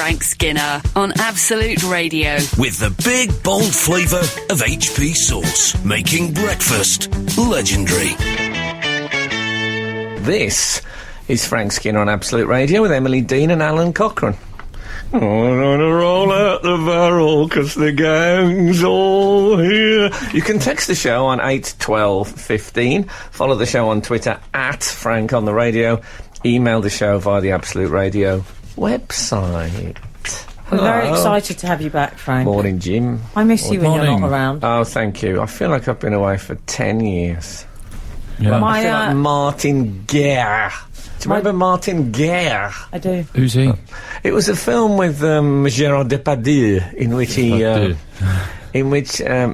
Frank Skinner on Absolute Radio. With the big, bold flavour of HP sauce, making breakfast legendary. This is Frank Skinner on Absolute Radio with Emily Dean and Alan Cochrane. Oh, I'm gonna roll out the barrel 'cause the gang's all here. You can text the show on 81215. Follow the show on Twitter at Frank on the Radio. Email the show via the Absolute Radio website. We're very excited to have you back, Frank. Morning, Jim. I miss you when you're not around. Oh, thank you. I feel like I've been away for 10 years. Yeah. I feel like Martin Guerre. Do you remember Martin Guerre? I do. Who's he? It was a film with Gerard Depardieu in which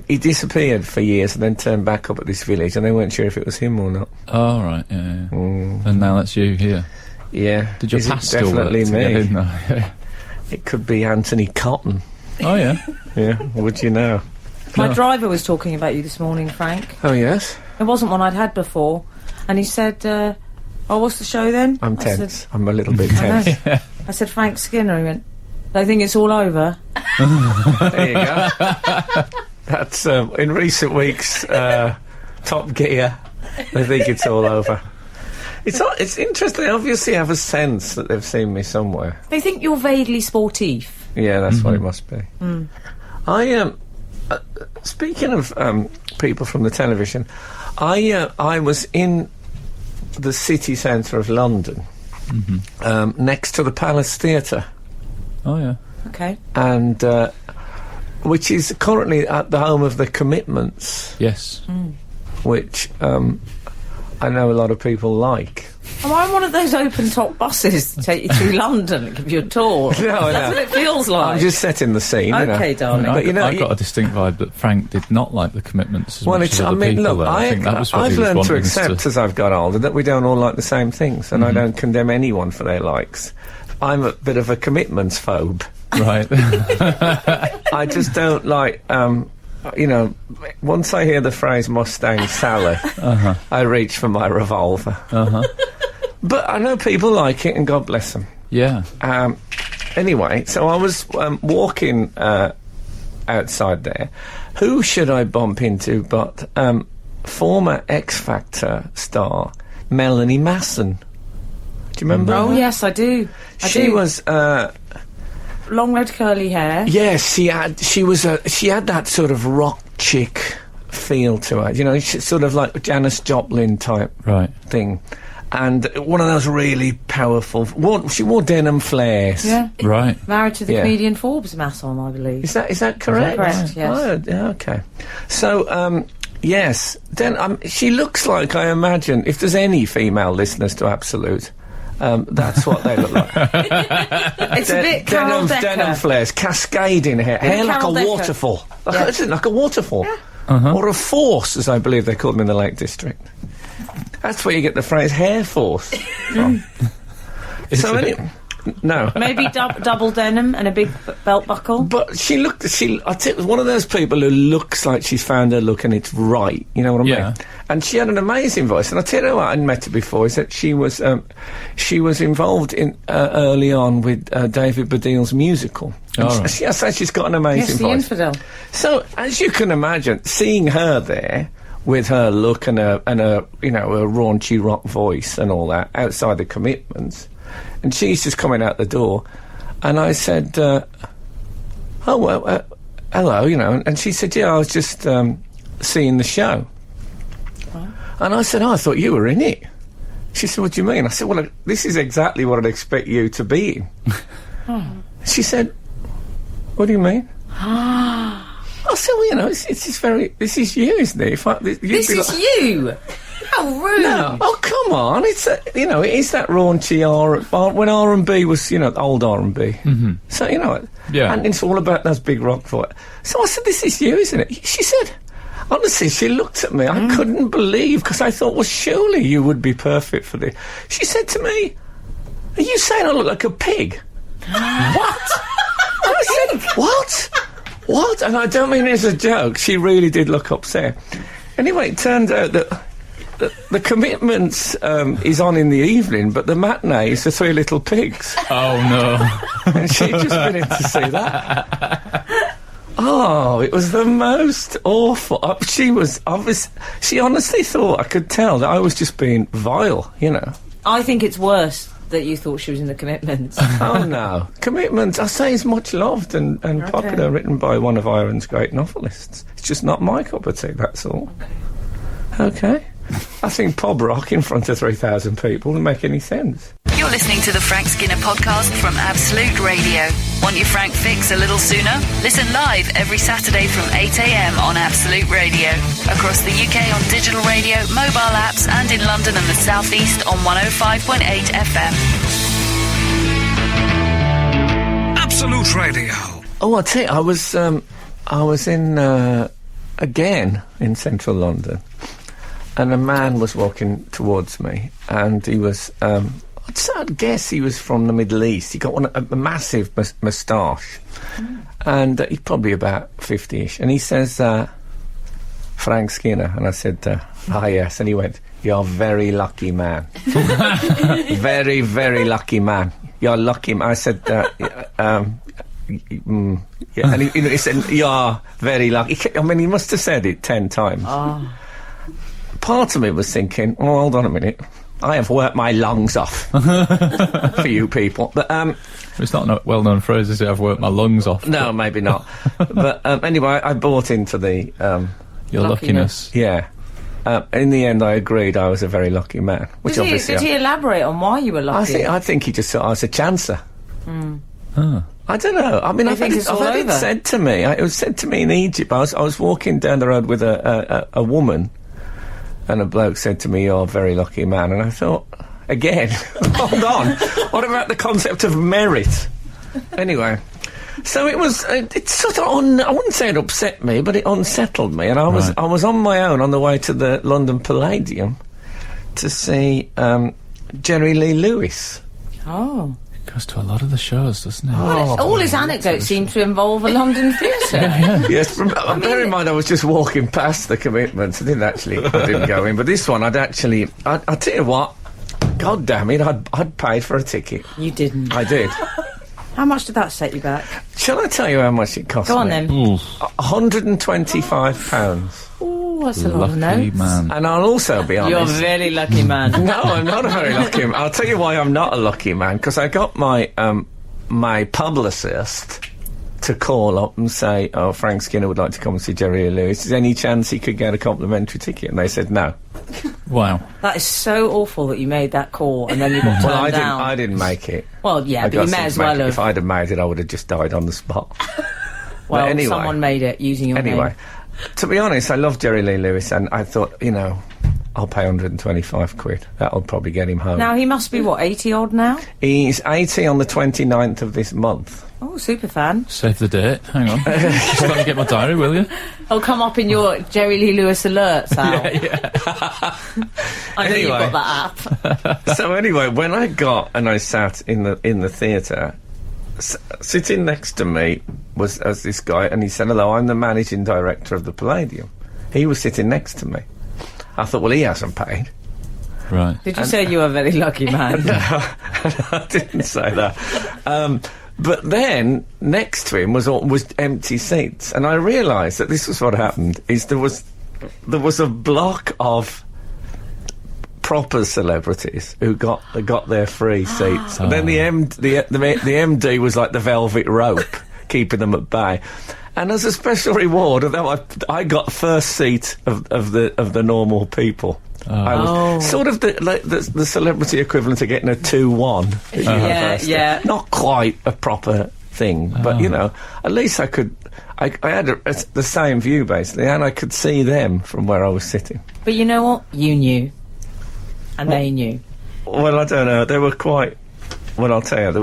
he disappeared for years and then turned back up at this village, and they weren't sure if it was him or not. Oh, right, yeah. And now that's you here. Yeah. Did your Is past it still work definitely me? together? No, yeah. It could be Anthony Cotton. Oh, yeah. Yeah, would you know? My driver was talking about you this morning, Frank. Oh, yes? It wasn't one I'd had before. And he said, oh, what's the show then? I'm I tense. said, I'm a little bit tense. Yeah. I said, Frank Skinner. He went, they think it's all over. There you go. That's, in recent weeks, Top Gear, they think it's all over. It's interesting. They obviously have a sense that they've seen me somewhere. They think you're vaguely sportif. Yeah, that's what it must be. Mm. I speaking of people from the television, I was in the city centre of London, next to the Palace Theatre. Oh, yeah. Okay. And which is currently at the home of the Commitments. Yes. Which I know a lot of people like. Am I on one of those open-top buses to take you through London and give you a tour? No, That's what it feels like. I'm just setting the scene. Okay, darling. But, I got a distinct vibe that Frank did not like the Commitments as much as other people. Look, I think that was what I've he was learned to wanting us accept as I've got older that we don't all like the same things, and I don't condemn anyone for their likes. I'm a bit of a Commitments phobe. Right. I just don't like, once I hear the phrase Mustang Sally, I reach for my revolver. But I know people like it, and God bless them. Yeah. Anyway, so I was walking outside there. Who should I bump into but former X Factor star Melanie Masson? Do you remember? Oh, her? yes, I do. She was long red curly hair. yes. She had that sort of rock chick feel to her. You know, she's sort of like Janis Joplin type thing. And one of those really powerful... she wore denim flares. Yeah. Right. Married to the comedian Forbes Masson, I believe. Is that correct? Correct, yes. Oh, yeah, okay. So, yes. Then she looks like, I imagine, if there's any female listeners to Absolute, that's what they look like. It's a bit Carol Decker. Denim flares, cascading hair like Carol a Decker. waterfall. Like a waterfall. Or a force, as I believe they called them in the Lake District. That's where you get the phrase hair force from. So anyway, no. Maybe double denim and a big belt buckle. But I think one of those people who looks like she's found her look and it's right, you know what I mean? And she had an amazing voice, and I tell you what, I hadn't met her before, is that she was involved in early on with David Baddiel's musical. I say she's got an amazing voice. Yes, the Infidel. So, as you can imagine, seeing her there, with her look and her raunchy rock voice and all that, outside the Commitments, and she's just coming out the door, and I said, hello, and she said, yeah, I was just seeing the show. Right. And I said, I thought you were in it. She said, what do you mean? I said, well, this is exactly what I'd expect you to be in. She said, what do you mean? I said, well, this is you, isn't it? This is you? How rude. No. Oh, come on. It is that raunchy when R&B was, old R&B. So, Yeah. And it's all about those big rock voices. So I said, this is you, isn't it? She said, honestly, she looked at me. I couldn't believe, because I thought, well, surely you would be perfect for this. She said to me, are you saying I look like a pig? What? I said, what? And I don't mean it as a joke. She really did look upset. Anyway, it turned out that the Commitments is on in the evening, but the matinee is the Three Little Pigs. Oh, no. And she'd just been in to see that. Oh, it was the most awful. She honestly thought, I could tell, that I was just being vile, you know. I think it's worse that you thought she was in the Commitments. Oh, no. Commitments, I say, is much loved and popular, written by one of Ireland's great novelists. It's just not my cup of tea, that's all. Okay. I think pub rock in front of 3,000 people doesn't make any sense. You're listening to the Frank Skinner podcast from Absolute Radio. Want your Frank fix a little sooner? Listen live every Saturday from 8 a.m. on Absolute Radio. Across the UK on digital radio, mobile apps, and in London and the South East on 105.8 FM. Absolute Radio. Oh, I'll tell you, I was in, again, in central London, and a man was walking towards me, and he was, I'd guess he was from the Middle East. He got a massive moustache, and he's probably about 50-ish, and he says, Frank Skinner, and I said, yes, and he went, "You're a very lucky man." Very, very lucky man. You're lucky man. I said, yeah, and he said, "You're very lucky." I mean, he must have said it 10 times. Oh. Part of me was thinking, oh, hold on a minute, I have worked my lungs off for you people. But It's not a well-known phrase, is it? I've worked my lungs off. no, maybe not. But anyway, I bought into the Your luckiness. yeah. In the end, I agreed I was a very lucky man. Which Did he elaborate on why you were lucky? I think he just thought I was a chancer. Oh. I don't know. I mean, I I've think had it's all it over. said to me. It was said to me in Egypt. I was walking down the road with a woman, and a bloke said to me, "You're a very lucky man." And I thought, again, hold on. What about the concept of merit? Anyway, so it was. It sort of I wouldn't say it upset me, but it unsettled me. And I was on my own on the way to the London Palladium to see Jerry Lee Lewis. Oh. Goes to a lot of the shows, doesn't it? All his anecdotes seem to involve a London theatre. Yes, bear in mind I was just walking past the Commitments. I didn't go in. But this one, I tell you what, God damn it, I'd paid for a ticket. You didn't. I did. How much did that set you back? Shall I tell you how much it cost me? Go on then. £125. Oh, that's a lot of Lucky notes. man. And I'll also be honest. You're a very lucky man. No, I'm not a very lucky man. I'll tell you why I'm not a lucky man, because I got my my publicist to call up and say, "Oh, Frank Skinner would like to come and see Jerry Lewis. Is there any chance he could get a complimentary ticket?" And they said no. Wow. That is so awful that you made that call and then you got turned Well, down. I didn't make it. Well, yeah, I but you got may some as to make well it. have. If I'd have made it, I would have just died on the spot. Well, But anyway. someone made it using your Anyway, name. to be honest, I love Jerry Lee Lewis, and I thought, I'll pay 125 quid. That'll probably get him home. Now, he must be, 80 odd now? He's 80 on the 29th of this month. Oh, super fan. Save the date. Hang on. Just got to get my diary, will you? Oh, come up in your Jerry Lee Lewis alerts, Al. I know you've Anyway. got that app. So anyway, when I got and I sat in the theatre, sitting next to me was this guy, and he said, "Hello, I'm the managing director of the Palladium." He was sitting next to me. I thought, well, he hasn't paid. Right. Did you say you were a very lucky man? No, I didn't say that. But then next to him was empty seats, and I realised that this was what happened. Is there was a block of proper celebrities who got their free seats, and then the MD was like the velvet rope, keeping them at bay. And as a special reward, although I got first seat of the normal people. I was sort of the celebrity equivalent of getting a 2-1 at university. Yeah. Not quite a proper thing, but at least I could. I had the same view basically, and I could see them from where I was sitting. But you know what? You knew. And they knew. Well, I don't know. They were quite. Well, I'll tell you, there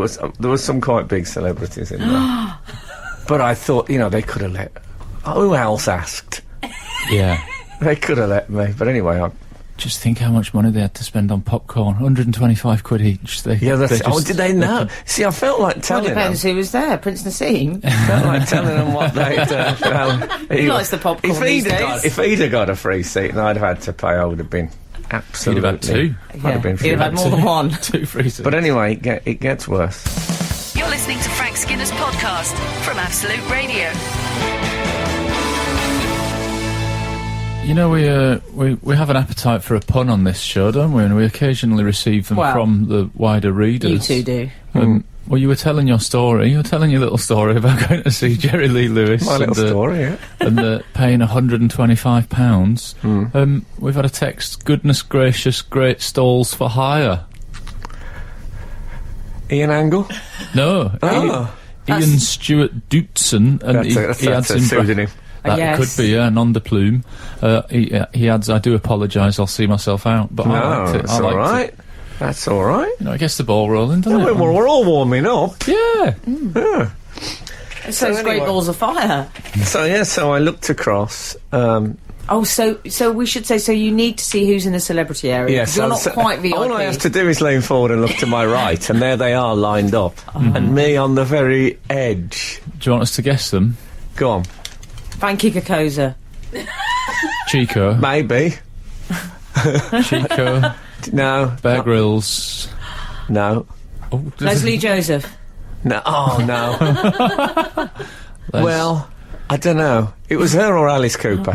was some quite big celebrities in there. But I thought, they could have let. Who else asked? Yeah. They could have let me. But anyway, Just think how much money they had to spend on popcorn. 125 quid each. did they know? See, I felt like telling them. Depends who was there. Prince Nassim. Felt like telling them what they'd. He likes the popcorn these days. If he'd have got a free seat and I'd have had to pay, I would have been absolutely. He'd have had two. Might have been He'd have had more than one. 2 freezers. But anyway, it gets worse. You're listening to Frank Skinner's podcast from Absolute Radio. You know, we have an appetite for a pun on this show, don't we? And we occasionally receive them from the wider readers. You two do. Well, you were telling your story. You were telling your little story about going to see Jerry Lee Lewis. My little story, yeah. And paying £125. We've had a text, goodness gracious, great stalls for hire. Ian Angle? No. Ian Stewart Dootson. And That's a pseudonym. That Yes. could be, non de plume. He adds, I do apologise, I'll see myself out. But I liked it. That's all right. That's all right. You know, it gets the ball rolling, doesn't it? We're all warming up. Yeah. Yeah. So it's Great Balls of Fire. So I looked across. So we should say, so you need to see who's in the celebrity area. Yes, You're not quite VIP. All I have to do is lean forward and look to my right, and there they are lined up. And me on the very edge. Do you want us to guess them? Go on. Frankie Kokoza. Chico. Maybe. Chico. No. Bear Grylls. No. Oh, Leslie Joseph. No. Oh, no. Well, I don't know. It was her or Alice Cooper.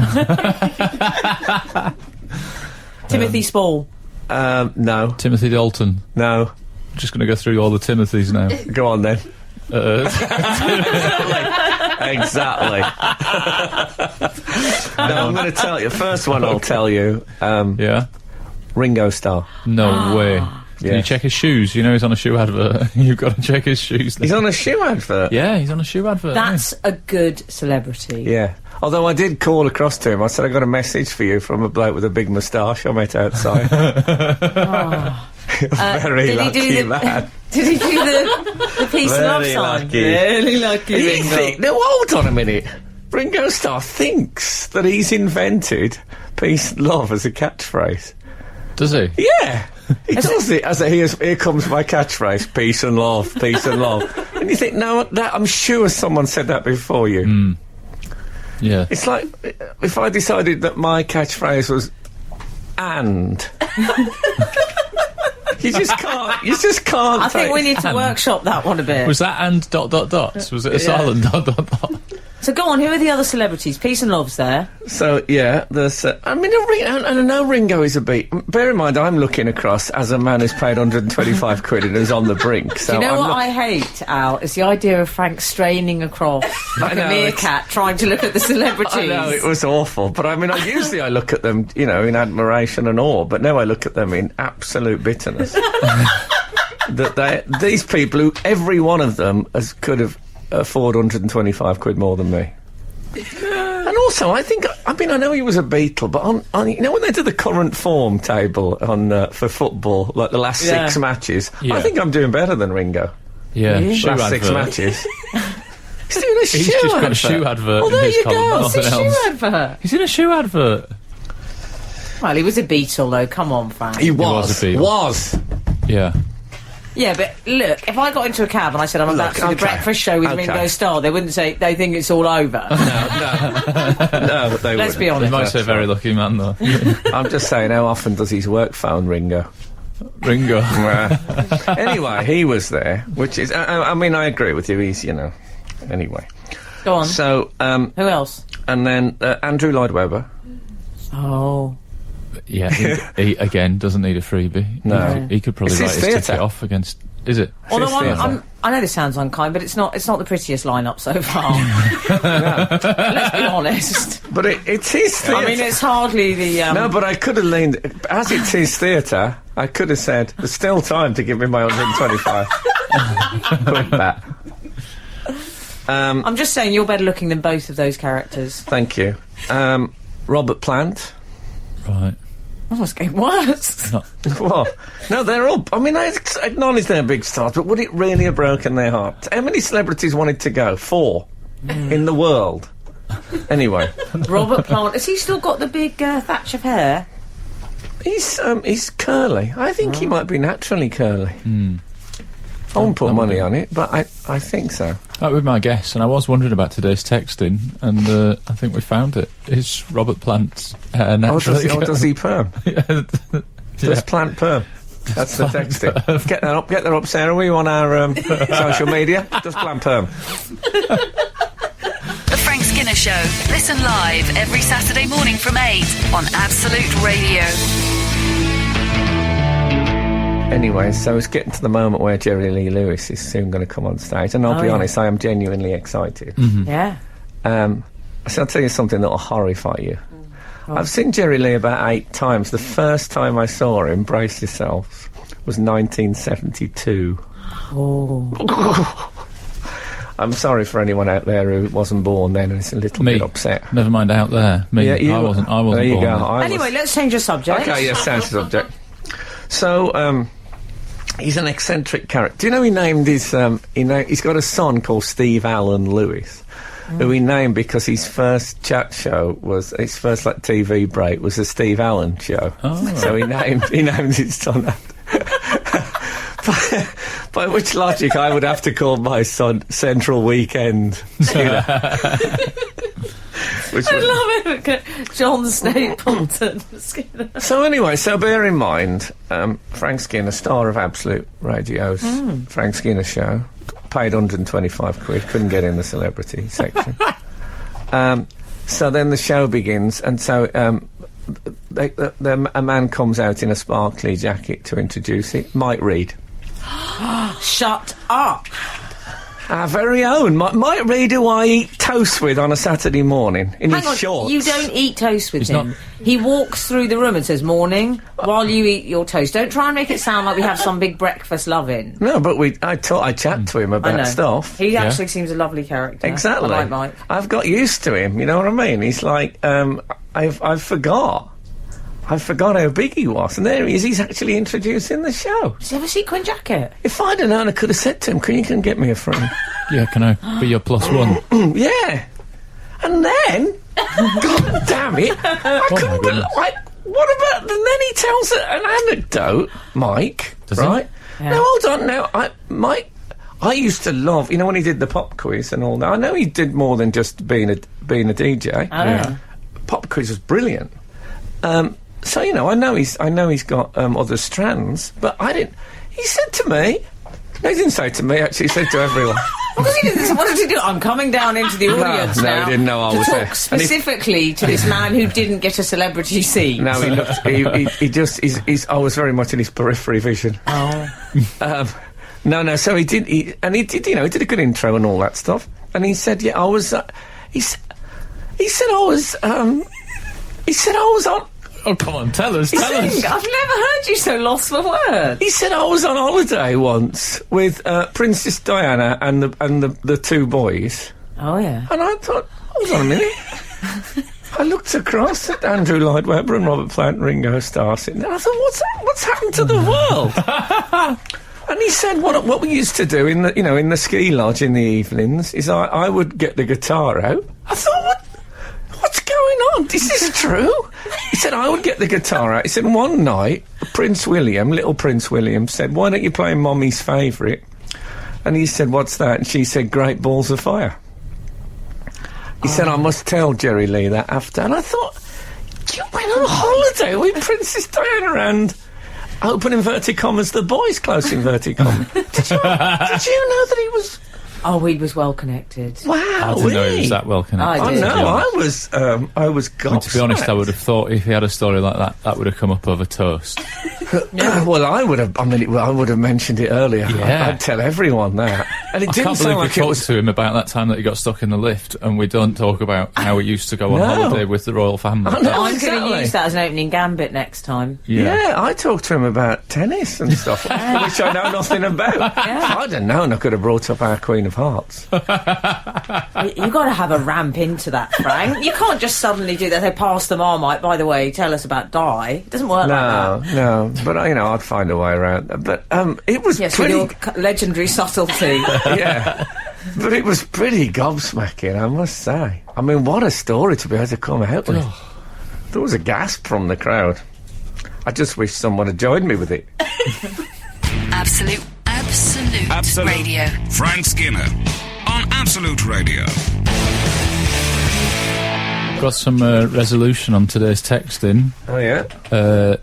Timothy Spall. No. Timothy Dalton. No. I'm just going to go through all the Timothys now. Go on then. Exactly. No, I'm going to tell you. First one I'll tell you. Yeah? Ringo Starr. No way. Can you check his shoes? You know he's on a shoe advert. You've got to check his shoes. He's on a shoe advert? Yeah, he's on a shoe advert. That's a good celebrity. Yeah. Although I did call across to him. I said, I got a message for you from a bloke with a big moustache I met outside. Very lucky man. Did he do the peace and love Very sign? lucky. Really lucky. No, hold on a minute. Ringo Starr thinks that he's invented peace and love as a catchphrase. Does he? Yeah. He does it as here comes my catchphrase, peace and love, peace and love. And you think, no, I'm sure someone said that before you. Yeah. It's like if I decided that my catchphrase was and. You just can't. I think we need to workshop that one a bit. Was that and ... Was it a silent ... So go on, who are the other celebrities? Peace and Love's there. So, yeah, there's... I know Ringo is a beat. Bear in mind, I'm looking across as a man who's paid 125 quid and is on the brink. So Do you know what I hate, Al? It's the idea of Frank straining across like a meerkat trying to look at the celebrities. I know, it was awful. But, I mean, usually I look at them, you know, in admiration and awe, but now I look at them in absolute bitterness. These people, who every one of them could have afford 125 quid more than me. And also, I know he was a Beatle, but on you know when they do the current form table on for football, like the last 6 matches, I think I'm doing better than Ringo. Yeah, last 6 matches. He's doing a He's shoe just advert. got a shoe advert Oh, in there his you column. go. Nothing It's a else. shoe advert. He's in a shoe advert. Well, he was a Beatle, though. Come on, Frank. He was a Beatle. Was. Yeah. Yeah, but look, if I got into a cab and I said I'm about to do the breakfast show with Ringo Starr, they wouldn't say they think it's all over. No, they Let's be He honest. might say very lucky man, though. I'm just saying, how often does his work phone Ringo? Ringo. Anyway, he was there, which is... I mean, I agree with you. He's, you know... Anyway. Go on. So, Who else? and then Andrew Lloyd Webber. Oh. Yeah, he again doesn't need a freebie. No. He could probably It's write his his ticket theatre. off against... Is it? Although theatre. I know this sounds unkind, but it's not the prettiest lineup so far. Let's be honest. But it's his theatre. I mean, it's hardly the... No, but I could have leaned... As it's his theatre, I could have said, there's still time to give me my 125. Quid back. I'm just saying you're better looking than both of those characters. Thank you. Robert Plant. Right. Oh, it's getting worse. What? No, they're all... I mean, I acknowledge they're big stars, but would it really have broken their hearts? How many celebrities wanted to go? 4. In the world. Anyway. Robert Plant. Has he still got the big thatch of hair? He's curly. I think he might be naturally curly. I won't put money on it, but I think so. That would be my guess, and I was wondering about today's texting, and I think we found it. Is Robert Plant naturally... does he perm? Does Plant perm? That's the texting. Get that up, Sarah. Are you on our social media? Does Plant perm? The Frank Skinner Show. Listen live every Saturday morning from 8 on Absolute Radio. Anyway, so it's getting to the moment where Jerry Lee Lewis is soon going to come on stage, and I'll be honest, I am genuinely excited. Yeah. So I'll tell you something that will horrify you. I've seen Jerry Lee about 8 times. The first time I saw him, brace yourselves, was 1972. Oh. I'm sorry for anyone out there who wasn't born then and is a little bit upset. Never mind out there. Me, I wasn't there you born go. Anyway, let's change the subject. Okay, yes, change the subject. So, he's an eccentric character. Do you know he named his, he's got a son called Steve Alun Lewis, who he named because his first chat show was, his first TV break was a Steve Allen show. Oh. So he named his son that. By which logic I would have to call my son Central Weekend Skinner. I love it. John Stapleton Skinner. So anyway, bear in mind, Frank Skinner, star of Absolute Radio's Frank Skinner Show, paid 125 quid, couldn't get in the celebrity section. So then the show begins, and so a man comes out in a sparkly jacket to introduce it, Mike Reid. Shut up. Our very own Mike Reid, who I eat toast with on a Saturday morning in his shorts. You don't eat toast with him. He walks through the room and says morning while you eat your toast. Don't try and make it sound like we have some big breakfast loving. No, but I chat to him about stuff. He actually seems a lovely character. Exactly. I like Mike. I've got used to him, you know what I mean? He's like, I forgot how big he was, and there he is. He's actually introducing the show. Does he have a sequin jacket? If I'd have known, I could have said to him, "Can you get me a frame?" Yeah, can I be your +1? Yeah. And then, God damn it, I couldn't believe. What about? And then he tells an anecdote, Mike. Does right? He? Yeah. Now hold on. Now, Mike. I used to love, when he did the pop quiz and all that. I know he did more than just being a DJ. Oh. Yeah. Pop quiz was brilliant. So I know he's got other strands, but I didn't. He said to me, he didn't say to me. Actually, he said to everyone. What did he do? I'm coming down into the audience now. No, he didn't know I was there. To talk specifically to this man who didn't get a celebrity seat. No, he looked. He just. I was very much in his periphery vision. Oh. No. So he did. He did. He did a good intro and all that stuff. And he said, "Yeah, I was." He said I was. He said I was on. Oh, come on, tell us. I've never heard you so lost for words. He said I was on holiday once with Princess Diana and the 2 boys. Oh, yeah. And I thought, hold on a minute. I looked across at Andrew Lloyd Webber and Robert Plant and Ringo Starr sitting there. I thought, what's happened to the world? And he said, what we used to do in the ski lodge in the evenings is I would get the guitar out. I thought, what's going on? Is this true? He said, I would get the guitar out. He said, one night, little Prince William said, why don't you play Mommy's favourite? And he said, what's that? And she said, Great Balls of Fire. He said, I must tell Jerry Lee that after. And I thought, you went on holiday with Princess Diana and, open inverted commas, the boys, close inverted commas. Did you know that he was... Oh, he was well connected. Wow, I didn't know he was that well connected. I know, I was gobsmacked. To be honest, I would have thought if he had a story like that would have come up over toast. Well, I would have. I would have mentioned it earlier. Yeah. I'd tell everyone that. And it didn't sound like we talked to him about that time that he got stuck in the lift, and we don't talk about how he used to go on holiday with the royal family. I know, I'm going to use that as an opening gambit next time. Yeah, I talked to him about tennis and stuff, which I know nothing about. Yeah. I'd have known I could have brought up our Queen of Hearts. You've got to have a ramp into that, Frank. You can't just suddenly do that. They pass the Marmite. By the way, tell us about Di. It doesn't work like that. No. But I'd find a way around. But it was pretty with your legendary subtlety. Yeah. But it was pretty gobsmacking, I must say. I mean, what a story to be able to come out with. There was a gasp from the crowd. I just wish someone had joined me with it. Absolute Radio. Frank Skinner on Absolute Radio. Got some resolution on today's texting. Oh, yeah?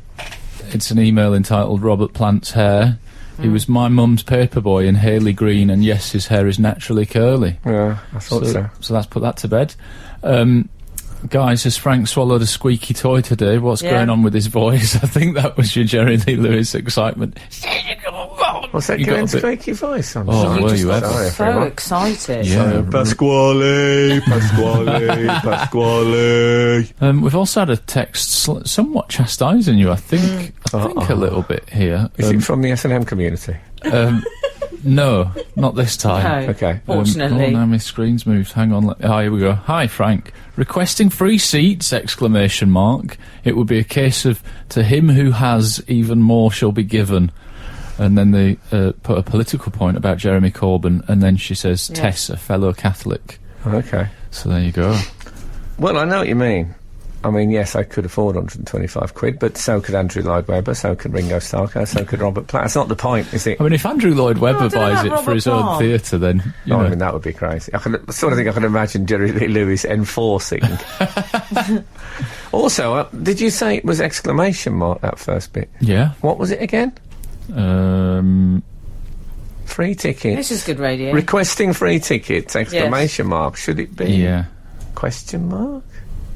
It's an email entitled Robert Plant's Hair. He was my mum's paperboy in Haley Green, and yes, his hair is naturally curly. Yeah, I thought so. So let's put that to bed. Guys, has Frank swallowed a squeaky toy today? What's going on with his voice? I think that was your Jerry Lee Lewis excitement. What's that going squeaky voice on? Oh, were you ever? So excited. Yeah. Pasquale. We've also had a text somewhat chastising you, I think a little bit here. Is it from the S&M community? No, not this time. No, Okay. fortunately. Now my screen's moved. Hang on. Here we go. Hi, Frank. Requesting free seats! ! It would be a case of, to him who has, even more shall be given. And then they put a political point about Jeremy Corbyn, and then she says, Tess, a fellow Catholic. Okay. So there you go. Well, I know what you mean. I mean, yes, I could afford 125 quid, but so could Andrew Lloyd Webber, so could Ringo Starr, so could Robert Plant. That's not the point, is it? I mean, if Andrew Lloyd Webber buys it for his own theatre, then, you know. I mean, that would be crazy. I sort of think I can imagine Jerry Lee Lewis enforcing. Also, did you say it was exclamation mark, that first bit? Yeah. What was it again? Free tickets. This is good radio. Requesting free tickets, exclamation mark. Should it be? Yeah. Question mark?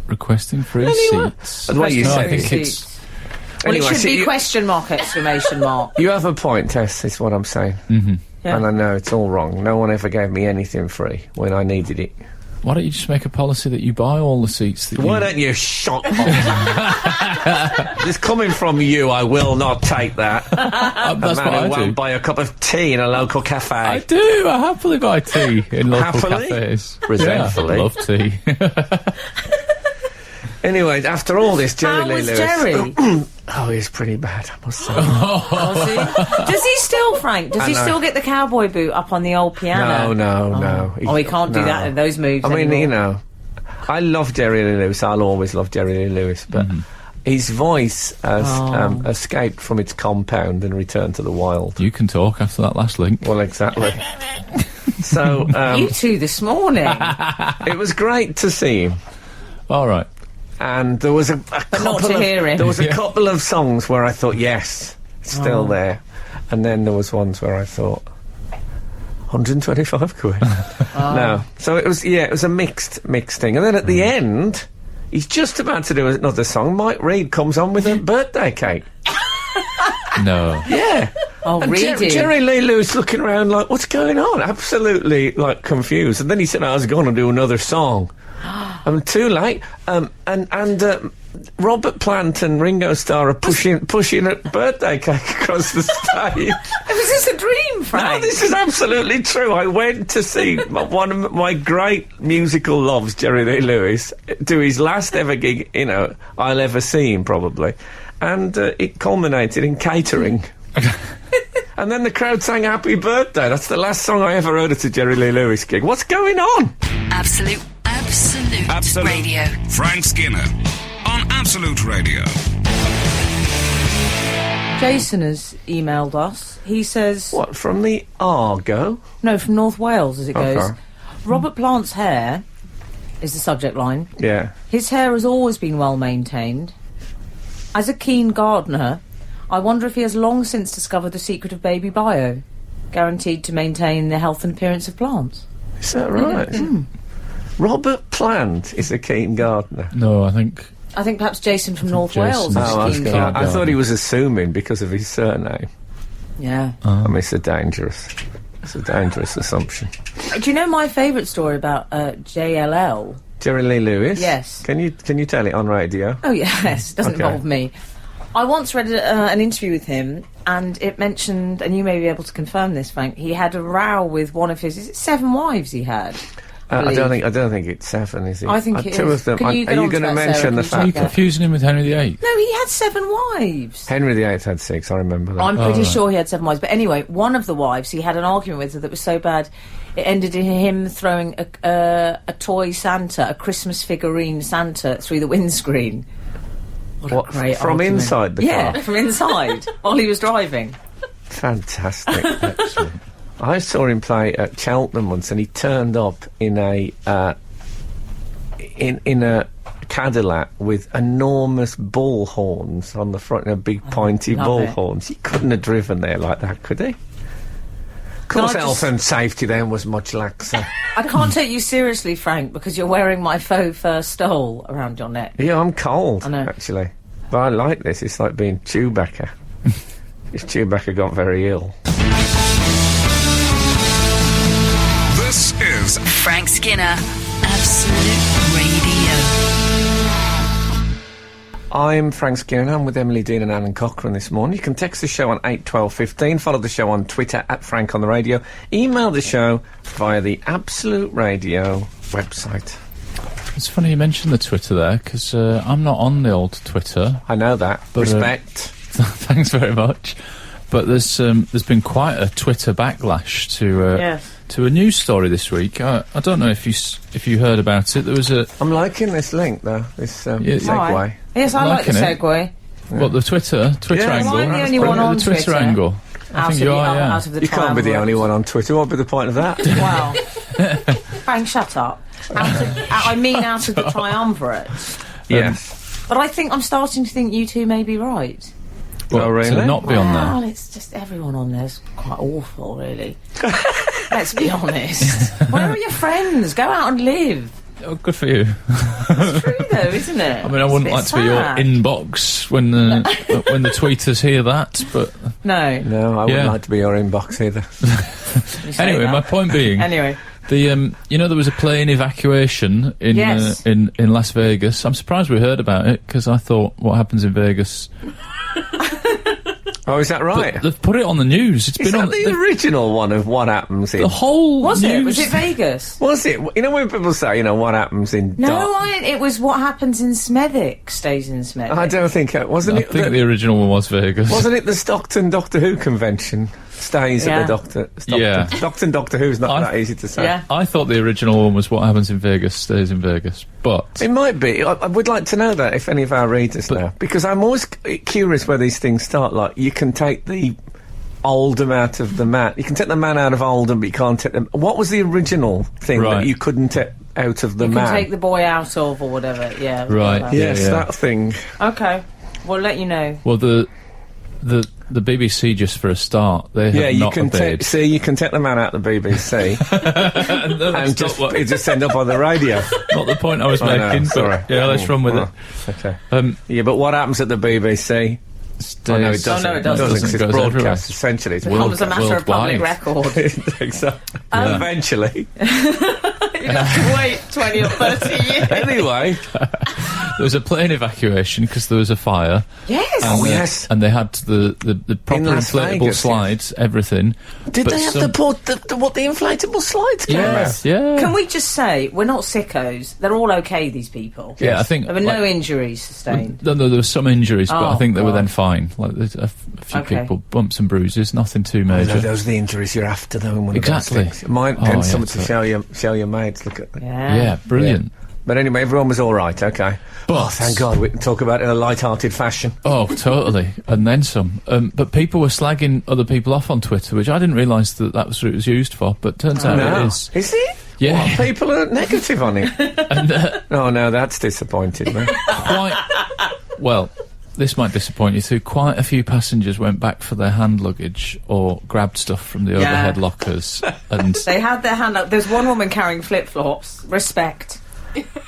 Requesting free seats. The way you No, I said think it. it's... Well, Anyway, it should so be question mark, exclamation mark. You have a point, Tess, is what I'm saying. Mm-hmm. Yeah. And I know it's all wrong. No one ever gave me anything free when I needed it. Why don't you just make a policy that you buy all the seats that Why don't you shut up? This coming from you, I will not take that. That's A what man I who do. won't buy a cup of tea in a local cafe. I do. I happily buy tea in local Happily? cafes. Resentfully? Yeah, I love tea. Anyway, after all this, Jerry How Lee was Lewis... Jerry? Oh, he's pretty bad, I must say. Was he? Does he still, Frank? Does he know. still get the cowboy boot up on the old piano? No. He can't do that in those moves I mean, anymore. you know, I love Jerry Lee Lewis. I'll always love Jerry Lee Lewis, but his voice has escaped from its compound and returned to the wild. You can talk after that last link. Well, exactly. So, You two this morning. it was great to see him. All right. And there was a couple not to of, hear him. There was a couple of songs where I thought, yes, it's still there. And then there was ones where I thought, 125 quid. No. So it was a mixed thing. And then at the end, he's just about to do another song. Mike Reid comes on with a birthday cake. No. Yeah. Oh, And Reedy. Jerry Lee Lewis looking around like, what's going on? Absolutely, like, confused. And then he said, I was going to do another song. I'm too late. And Robert Plant and Ringo Starr are pushing a birthday cake across the stage. Was this a dream, Frank? No, this is absolutely true. I went to see one of my great musical loves, Jerry Lee Lewis, do his last ever gig, I'll ever see him, probably. And it culminated in catering. And then the crowd sang Happy Birthday. That's the last song I ever heard at a Jerry Lee Lewis gig. What's going on? Absolute Radio. Frank Skinner on Absolute Radio. Jason has emailed us. He says... What, from the Argo? No, from North Wales, as it goes. Okay. Robert Plant's hair is the subject line. Yeah. His hair has always been well maintained. As a keen gardener, I wonder if he has long since discovered the secret of baby bio, guaranteed to maintain the health and appearance of plants. Is that right? Robert Plant is a keen gardener. No, I think perhaps Jason from North Jason Wales is is a a keen keen gardener. I thought he was assuming because of his surname. Yeah. I mean, it's a dangerous assumption. Do you know my favourite story about JLL? Jerry Lee Lewis? Yes. Can you tell it on radio? Oh, yes. Doesn't Okay. involve me. I once read an interview with him, and it mentioned, and you may be able to confirm this, Frank, he had a row with one of his... Is it 7 wives he had? I don't think it's 7, is it? I think it two is. of them. Can you get are you onto going to that, mention Sarah? the Can Are you fact that confusing him with Henry VIII? No, he had 7 wives. Henry VIII had 6? I remember that. I'm pretty sure he had 7 wives. But anyway, one of the wives, he had an argument with her that was so bad, it ended in him throwing a toy Santa, a Christmas figurine Santa, through the windscreen. What, Great from argument. inside the car? Yeah, from inside, while he was driving. Fantastic. Excellent. I saw him play at Cheltenham once, and he turned up in a in a Cadillac with enormous bull horns on the front, and big pointy bull horns. He couldn't have driven there like that, could he? Of course, health and safety then was much laxer. I can't take you seriously, Frank, because you're wearing my faux fur stole around your neck. Yeah, I'm cold, I know. actually. But I like this. It's like being Chewbacca. If Chewbacca got very ill. This is Frank Skinner, Absolute Radio. I'm Frank Skinner, and I'm with Emily Dean and Alan Cochrane this morning. You can text the show on 81215, follow the show on Twitter at Frank on the Radio, email the show via the Absolute Radio website. It's funny you mentioned the Twitter there, because I'm not on the old Twitter. I know that. But, Respect. Thanks very much. But there's been quite a Twitter backlash to a news story this week. I don't know if you heard about it. There was a... I'm liking this link, though, this segue. Yes, I like the segue. What, the Twitter angle? I'm the only one on the Twitter angle. I think you are, yeah. Out of the You can't be the only one on Twitter. What would be the point of that? Wow. Frank, shut up. Out of the triumvirate. Yes. But I'm starting to think you two may be right. Well, really? To not be on there. Well, it's just everyone on there's quite awful, really. Let's be honest. Where are your friends? Go out and live. Oh, good for you. It's true, though, isn't it? I mean, I wouldn't like to be your inbox when the tweeters hear that, but... No, I wouldn't like to be your inbox either. Anyway, my point being... Anyway. The there was a plane evacuation in Las Vegas. I'm surprised we heard about it, because I thought, what happens in Vegas... Oh, is that right? But they've put it on the news. It's been on the original one of what happens in... The whole Was news... it? Was it Vegas? Was it? You know when people say, what happens in... It was what happens in Smethwick stays in Smethwick. I don't think... Wasn't it... I think the original one was Vegas. Wasn't it the Stockton Doctor Who convention stays at the Stockton? Yeah. Stockton Doctor Who's not that easy to say. Yeah. I thought the original one was what happens in Vegas stays in Vegas, but... It might be. I would like to know that, if any of our readers know. Because I'm always curious where these things start. Like, you can take the Oldham out of the man. You can take the man out of Oldham, but you can't take them... What was the original thing that you couldn't take out of the man? You can take the boy out of, or whatever, yeah. Right. Like Yes, that thing. Okay. We'll let you know. Well, the BBC, just for a start, they have not obeyed. You can take the man out of the BBC and just end up on the radio. Not the point I was making. No, sorry. But yeah, let's run with it. Okay. Yeah, but what happens at the BBC? No, it doesn't. it doesn't. It's Goes broadcast, everywhere. essentially. It's Becomes a matter of public record. Exactly. Eventually. You'd have to wait 20 or 30 years. Anyway. There was a plane evacuation because there was a fire. Yes. Oh, yes. And they had the proper inflatable Vegas, slides, everything. Did they have to put the inflatable slides came out? Yeah. Can we just say, we're not sickos. They're all okay, these people. Yeah, I think... There were no injuries sustained. No, there were some injuries, but I think they were then fine. Like, there's a few Okay. people, bumps and bruises, nothing too major. Those are the injuries you're after, though. In one Exactly. Of those things. Might yeah, something to so- show your mates. Look at that. Yeah, brilliant. Yeah. But anyway, everyone was all right. Okay. But thank God we can talk about it in a light-hearted fashion. Oh, totally, and then some. But people were slagging other people off on Twitter, which I didn't realise that was what it was used for. But turns out it is. Is it? Yeah. What, people are negative on it. And, oh no, that's disappointed me. Well, this might disappoint you too. Quite a few passengers went back for their hand luggage or grabbed stuff from the overhead lockers, and They had their hand up. There's one woman carrying Wow. flip-flops. Respect.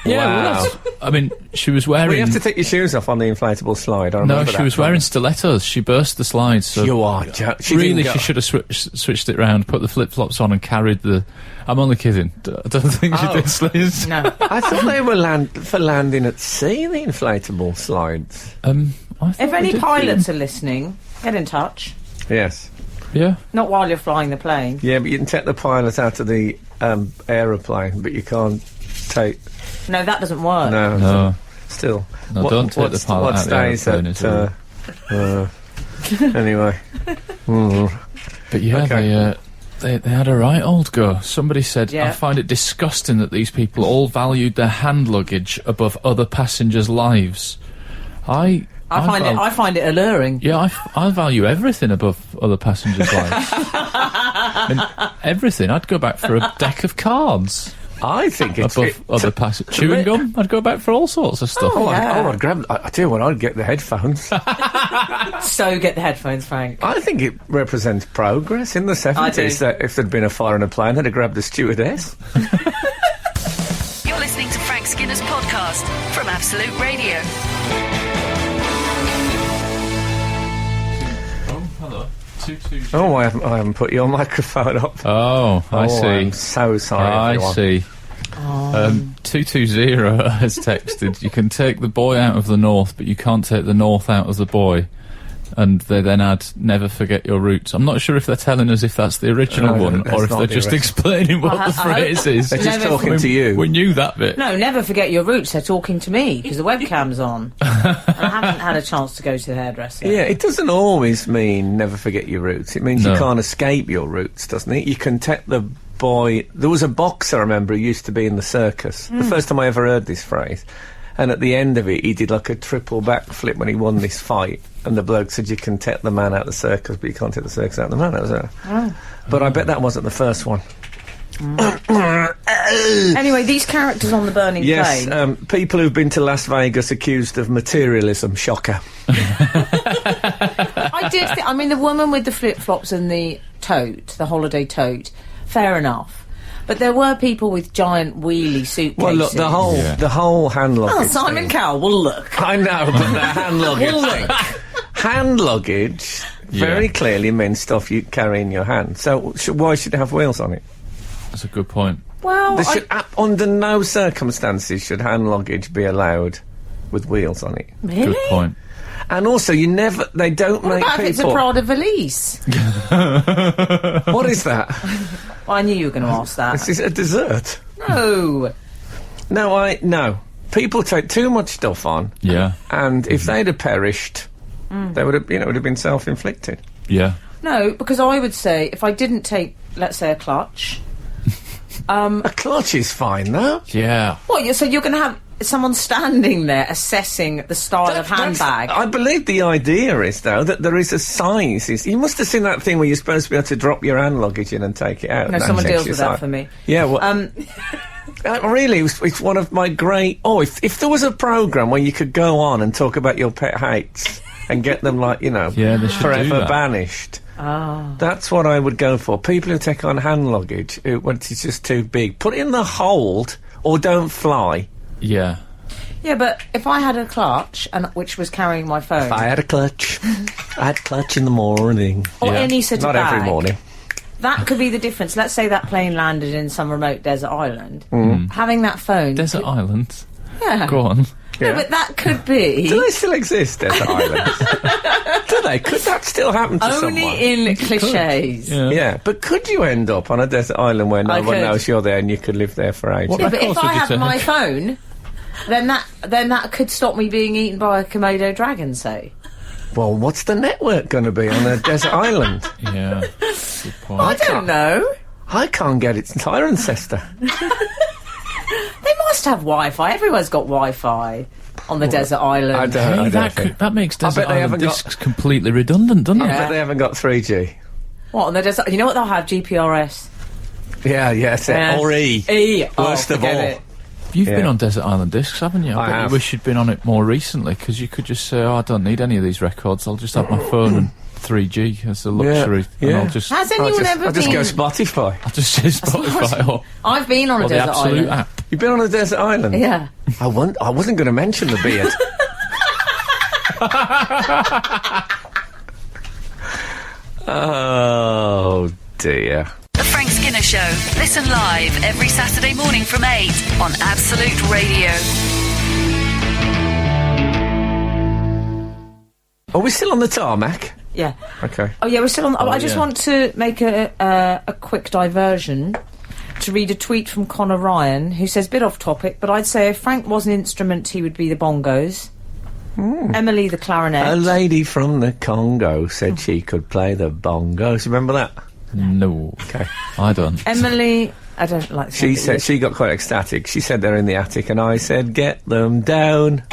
well, I mean, she was wearing. Well, you have to take your shoes off on the inflatable slide. I remember No, she that was wearing stilettos. She burst the slides. So You are. she should have switched it round, put the flip-flops on and carried the... I'm only kidding. I don't think she did, Sliz. No. I thought they were for landing at sea, the inflatable slides. If any pilots are listening, get in touch. Yes. Yeah. Not while you're flying the plane. Yeah, but you can take the pilot out of the aeroplane, but you can't take... No, that doesn't work. No. Still. No, don't take the pilot out of the aeroplane. Anyway. But yeah, Okay. they had a right old go. Somebody said, Yeah. I find it disgusting that these people all valued their hand luggage above other passengers' lives. I I find it alluring. Yeah, I value everything above other passengers' lives. And everything. I'd go back for a deck of cards. I think it's above other passengers. Chewing gum. I'd go back for all sorts of stuff. I'd grab. I tell you what, I'd get the headphones. So get the headphones, Frank. I think it represents progress in the 70s. That if there'd been a fire in a plane, they'd have grabbed the stewardess. You're listening to Frank Skinner's podcast from Absolute Radio. Oh, hello. 220. Oh, I haven't put your microphone up. Oh, I see. I'm so sorry, everyone. I see. 220 has texted, you can take the boy out of the north, but you can't take the north out of the boy. And they then add, never forget your roots. I'm not sure if they're telling us if that's the original one, or if they're just explaining what the phrase is. They're just talking to you. We knew that bit. No, never forget your roots. They're talking to me, because the webcam's on. And I haven't had a chance to go to the hairdresser. Yeah, it doesn't always mean never forget your roots. It means No. you can't escape your roots, doesn't it? You can take the boy... There was a boxer, I remember, who used to be in the circus. The first time I ever heard this phrase. And at the end of it, he did like a triple backflip when he won this fight. And the bloke said, you can take the man out of the circus, but you can't take the circus out of the man. That was it. But I bet that wasn't the first one. Anyway, these characters on the burning Yes, plane. people who've been to Las Vegas accused of materialism. Shocker. I did think... I mean, the woman with the flip-flops and the tote, the holiday tote, fair enough. But there were people with giant wheelie suitcases. Well, look, the whole hand luggage. Oh, Simon thing. Cowell, well, look. I know, but the hand luggage. Well, look. Hand luggage very clearly means stuff you carry in your hand. So why should it have wheels on it? That's a good point. Well, Under no circumstances should hand luggage be allowed with wheels on it. really? Good point. And also, they don't What make about if it's a people... Prada valise? What is that? Well, I knew you were going to ask that. This is a dessert. No. No. People take too much stuff on. Yeah. And if they'd have perished, they would have, it would have been self-inflicted. Yeah. No, because I would say, if I didn't take, let's say, a clutch... A clutch is fine, though. Yeah. What, so you're going to have someone standing there assessing the style of handbag? I believe the idea is, though, that there is a size. You must have seen that thing where you're supposed to be able to drop your hand luggage in and take it out. No, and someone checks deals your with that size. for me. Yeah, well... really, it's one of my great... Oh, if there was a programme where you could go on and talk about your pet hates and get them, like, Yeah, they should do forever that. banished... Oh. That's what I would go for. People who take on hand luggage, when it's just too big. Put it in the hold, or don't fly. Yeah. Yeah, but if I had a clutch, which was carrying my phone... If I had a clutch, I had clutch in the morning. Or Yeah. any sort of Not bag... every morning. That could be the difference. Let's say that plane landed in some remote desert island. Having that phone... Desert Island. Yeah. Go on. No, Yeah. but that could be... Do they still exist, desert islands? Do they? Could that still happen to Only someone? in cliches. Yeah. Yeah, but could you end up on a desert island where no I one could. knows you're there and you could live there for ages? What Yeah, but if records I would you had take? my phone, then that could stop me being eaten by a Komodo dragon, say. Well, what's the network going to be on a desert island? Yeah. Good point. I don't know. I can't get its entire ancestor. They must have Wi-Fi. Everyone's got Wi-Fi on the desert island. I don't think. That makes Desert bet they Island haven't got- discs completely redundant, doesn't Yeah. it? But they haven't got 3G. What, on the desert... You know what they'll have? GPRS. Yeah, yes. Or E. E. Worst of forget all. it. You've Yeah. been on Desert Island discs, haven't you? I bet have. you wish you'd been on it more recently, because you could just say, I don't need any of these records, I'll just have my phone and 3G as a luxury, and yeah. I'll just Has anyone ever I'll been... just go Spotify. I'll just say Spotify or I've been on a the desert Absolute island. app. You've been on a desert island? Yeah. I wasn't going to mention the beard. Oh, dear. The Frank Skinner Show. Listen live every Saturday morning from 8 on Absolute Radio. Are we still on the tarmac? Yeah. Okay. Oh, yeah, we're still on... I just yeah. want to make a quick diversion to read a tweet from Connor Ryan, who says, bit off topic, but I'd say if Frank was an instrument, he would be the bongos. Emily, the clarinet. A lady from the Congo said she could play the bongos. Remember that? No. Okay. I don't. Emily, I don't like the She sound said of she got quite ecstatic. She said they're in the attic, and I said, "Get them down."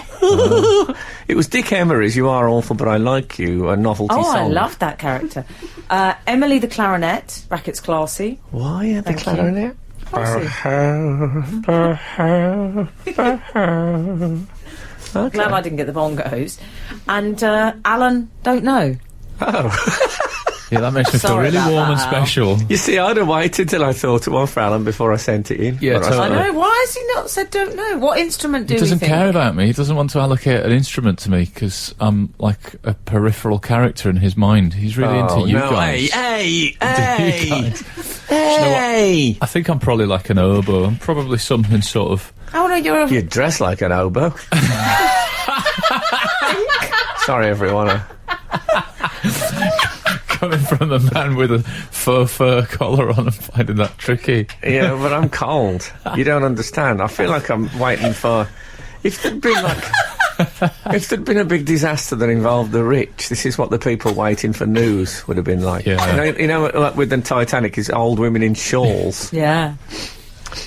It was Dick Emery's "You Are Awful But I Like You," a novelty Oh, song. I loved that character. Emily the clarinet, brackets classy. Why the Thank you. clarinet? Okay. Glad I didn't get the bongos. And Alan, don't know. Yeah, that makes me feel Sorry really about warm and that, Al. special. You see, I'd have waited till I thought of one for Alan before I sent it in. Yeah, But totally. I know. Why has he not said don't know? What instrument do He doesn't we think? care about me. He doesn't want to allocate an instrument to me because I'm like a peripheral character in his mind. He's really into you guys. Hey, I think I'm probably like an oboe. I'm probably something sort of... Oh no, you're a... You dress like an oboe. Sorry, everyone. Coming from a man with a faux fur collar on and finding that tricky. Yeah, but I'm cold. You don't understand. I feel like I'm waiting for... If there'd been if there'd been a big disaster that involved the rich, this is what the people waiting for news would have been like. Yeah. You know, like with the Titanic, is old women in shawls. Yeah.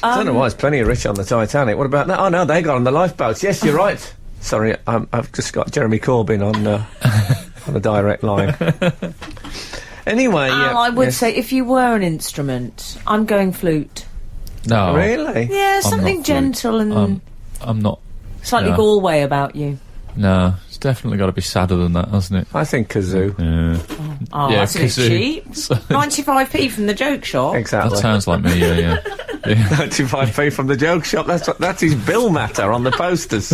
I don't know why, there's plenty of rich on the Titanic. What about that? Oh, no, they got on the lifeboats. Yes, you're right. Sorry, I've just got Jeremy Corbyn on a direct line. Anyway, Al, I would say if you were an instrument, I'm going flute. No. Really? Yeah, I'm something not flute. gentle and I'm not... slightly no. Galway about you. No, it's definitely got to be sadder than that, hasn't it? I think kazoo. Yeah. Oh, Yeah, that's a bit kazoo. cheap. 95p from the joke shop. Exactly. That sounds like me, yeah. 95p from the joke shop. That's his bill matter on the posters.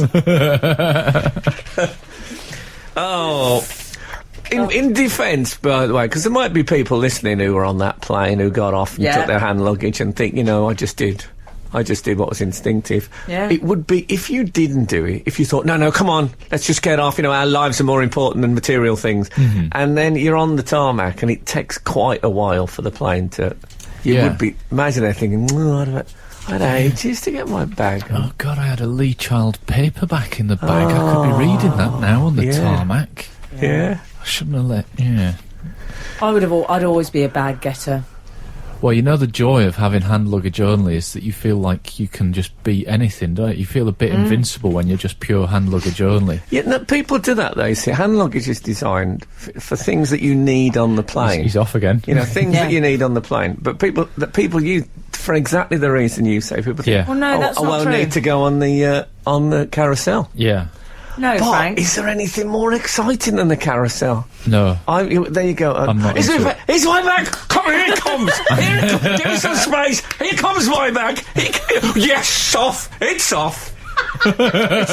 In defence, by the way, because there might be people listening who were on that plane who got off and Yeah. took their hand luggage and think, I just did what was instinctive. Yeah. It would be if you didn't do it. If you thought, no, come on, let's just get off. Our lives are more important than material things. And then you're on the tarmac, and it takes quite a while for the plane to. You Yeah. would be. Imagine they're thinking, I had ages to get my bag. Oh, God, I had a Lee Child paperback in the bag. I could be reading that now on the Yeah. tarmac. Yeah. I shouldn't have let... Yeah. I'd always be a bag getter. Well, you know the joy of having hand luggage only is that you feel like you can just beat anything, don't you? You feel a bit invincible when you're just pure hand luggage only. Yeah, no, people do that, though. You see, hand luggage is designed for things that you need on the plane. He's off again. Things Yeah. that you need on the plane. But people use for exactly the reason you say. People think, Yeah. Well, no, that's I not won't true. need to go on the carousel. Yeah. No, But Frank. is there anything more exciting than the carousel? No. There you go. I'm not Is into it- Here's my bag. Come here, it comes. Here it comes. Give me some space. Here comes my bag. Yes, off. It's off. It's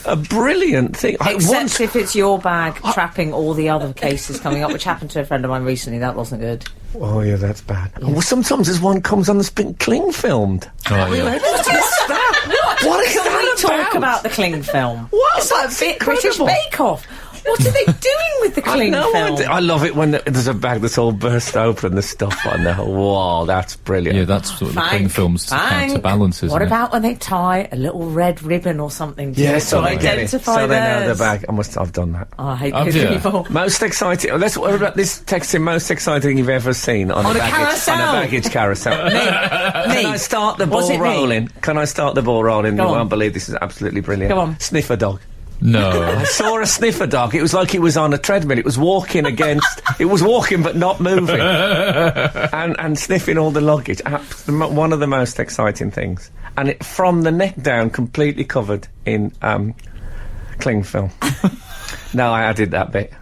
a brilliant thing. Except if it's your bag trapping all the other cases coming up, which happened to a friend of mine recently. That wasn't good. Oh yeah, that's bad. Oh, well, sometimes there's one comes on that's been cling filmed. Oh, yeah. What is that? What is Can that we talk about the Kling film? What? It's like That's bit British incredible. Bake Off. What are they doing with the Kling No film? idea. I love it when there's a bag that's all burst open, the stuff on there. Wow, that's brilliant. Yeah, that's what the Kling films counterbalance, isn't What it? about when they tie a little red ribbon or something to Yeah, it so to they get it. identify So they know theirs? the bag. I've done that. Oh, I hate Oh, those dear. people. Most exciting. Let's. What about this texting? Most exciting you've ever seen on On a a carousel. On a baggage carousel. Can I start the Was ball it me? rolling? Can I start the ball rolling? Go You on. won't believe this is absolutely brilliant. Go on. Sniffer dog. No. I saw a sniffer dog. It was like it was on a treadmill. It was walking against. It was walking but not moving, and sniffing all the luggage. One of the most exciting things. And it from the neck down, completely covered in cling film. No, I added that bit.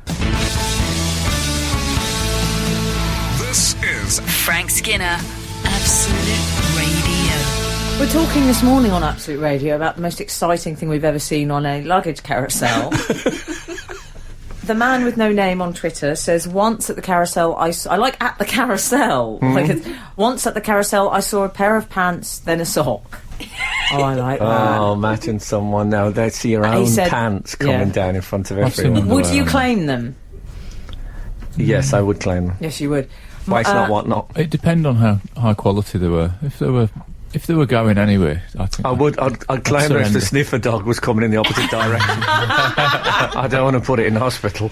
This is Frank Skinner, Absolute Radio. We're talking this morning on Absolute Radio about the most exciting thing we've ever seen on a luggage carousel. The man with no name on Twitter says, once at the carousel, I like at the carousel. Like, once at the carousel, I saw a pair of pants, then a sock. Oh, I like that. Oh, imagine someone now. They see your He own said- pants coming yeah. down in front of I've seen everyone. them. Would you claim them? Yes, I would claim them. Yes, you would. Waste not, want not. It depends on how high quality they were. If they were If they were going anyway, I think I'd claim that if the sniffer dog was coming in the opposite direction. I don't want to put it in hospital.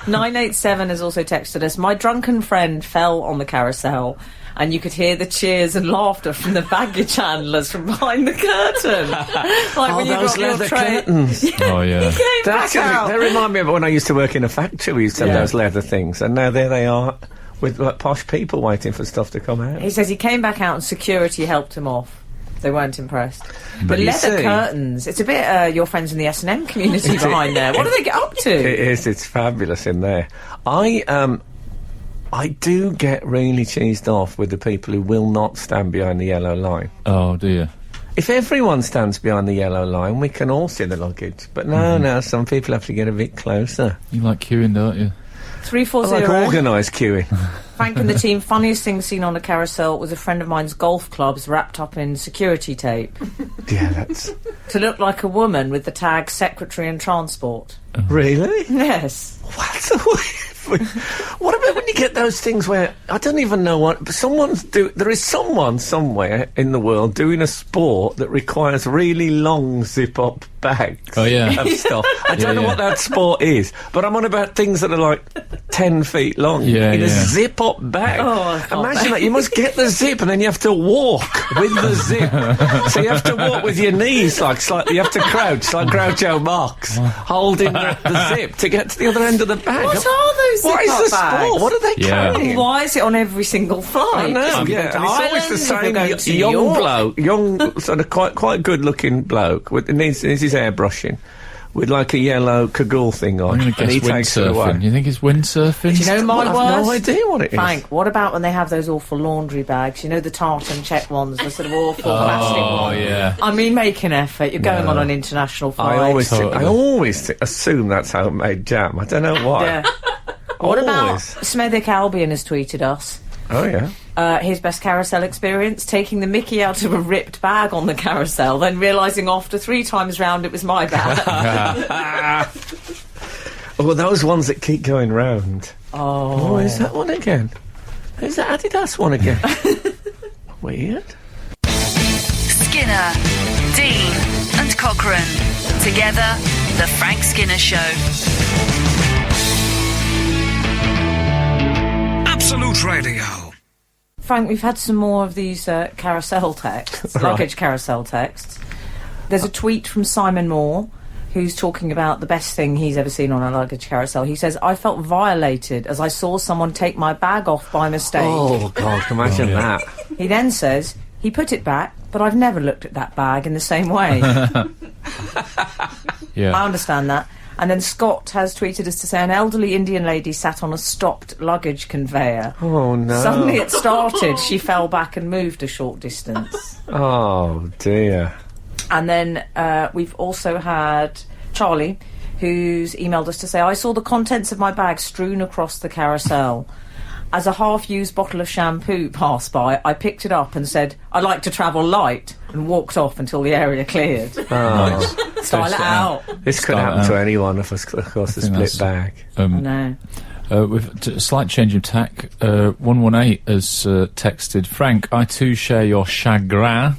987 has also texted us, my drunken friend fell on the carousel and you could hear the cheers and laughter from the baggage handlers from behind the curtain. Like when you those got your leather tray. curtains. Oh, yeah. He came back out. They remind me of when I used to work in a factory. We used to have those leather things, and now there they are with like posh people waiting for stuff to come out. He says he came back out and security helped him off. They weren't impressed. But you leather see- curtains, it's a bit your friends in the S&M community behind there. What do they get up to? It is. It's fabulous in there. I do get really cheesed off with the people who will not stand behind the yellow line. Oh, dear. If everyone stands behind the yellow line, we can all see the luggage. But no, some people have to get a bit closer. You like queuing, don't you? 340. I like organised queuing. Frank and the team, funniest thing seen on a carousel was a friend of mine's golf clubs wrapped up in security tape Yeah, that's... to look like a woman with the tag Secretary and Transport. Really? Yes. What's the What about when you get those things where I don't even know what, but there is someone somewhere in the world doing a sport that requires really long zip-up bags of stuff. I don't know what that sport is, but I'm on about things that are like 10 feet long in a zip-up bag. Imagine that. You must get the zip and then you have to walk with the zip. So you have to walk with your knees slightly. You have to crouch like Groucho Marx, holding the zip to get to the other end of the bag. What are those What is the zip-up bags? sport? What are they carrying? Why is it on every single flight? I know, If you yeah. go And to it's always the Ireland, if you're going to same New young York. bloke, young, sort of quite good-looking bloke, with needs his hair brushing, with like a yellow cagoule thing on. I'm going to and he guess takes it away. windsurfing. You think it's windsurfing? Do you know my I've worst? no idea what it is. Frank, what about when they have those awful laundry bags? You know, the tartan check ones, the sort of awful plastic Oh, ones. yeah. I mean, make an effort. You're going on an international flight. I always Totally. assume that's homemade jam. I don't know why. Yeah. What about Always. Smethwick Albion has tweeted us Oh, yeah. his best carousel experience, taking the mickey out of a ripped bag on the carousel, then realising after 3 times round it was my bag. Oh, those ones that keep going round. Oh. Oh, is that one again? Is that Adidas one again? Weird. Skinner, Dean, and Cochrane. Together, The Frank Skinner Show. Absolute Radio. Frank, we've had some more of these carousel texts, luggage carousel texts. There's a tweet from Simon Moore, who's talking about the best thing he's ever seen on a luggage carousel. He says, I felt violated as I saw someone take my bag off by mistake. Oh, God, imagine that. He then says, he put it back, but I've never looked at that bag in the same way. Yeah. I understand that. And then Scott has tweeted us to say an elderly Indian lady sat on a stopped luggage conveyor. Oh, no. Suddenly it started, she fell back and moved a short distance. Oh, dear. And then we've also had Charlie, who's emailed us to say, I saw the contents of my bag strewn across the carousel. As a half-used bottle of shampoo passed by, I picked it up and said, I'd like to travel light, and walked off until the area cleared. Nice. Style it out. This could happen to any one of us across the think split that's- bag. No. With a slight change of tack, 118 has texted, Frank, I too share your chagrin. Are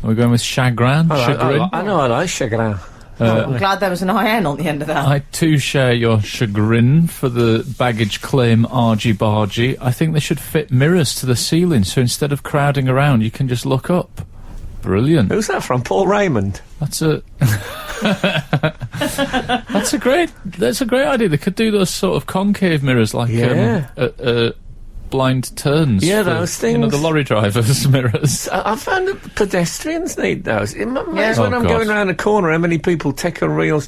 we going with chagrin? Chagrin? I know I like chagrin. I'm glad there was an IN on the end of that. I too share your chagrin for the baggage claim argy-bargy. I think they should fit mirrors to the ceiling, so instead of crowding around, you can just look up. Brilliant. Who's that from? Paul Raymond? That's a that's a great idea. They could do those sort of concave mirrors, like blind turns. Yeah, for, those things. You know, the lorry drivers' mirrors. I found that pedestrians need those. When Oh, I'm God. going around a corner, how many people take a real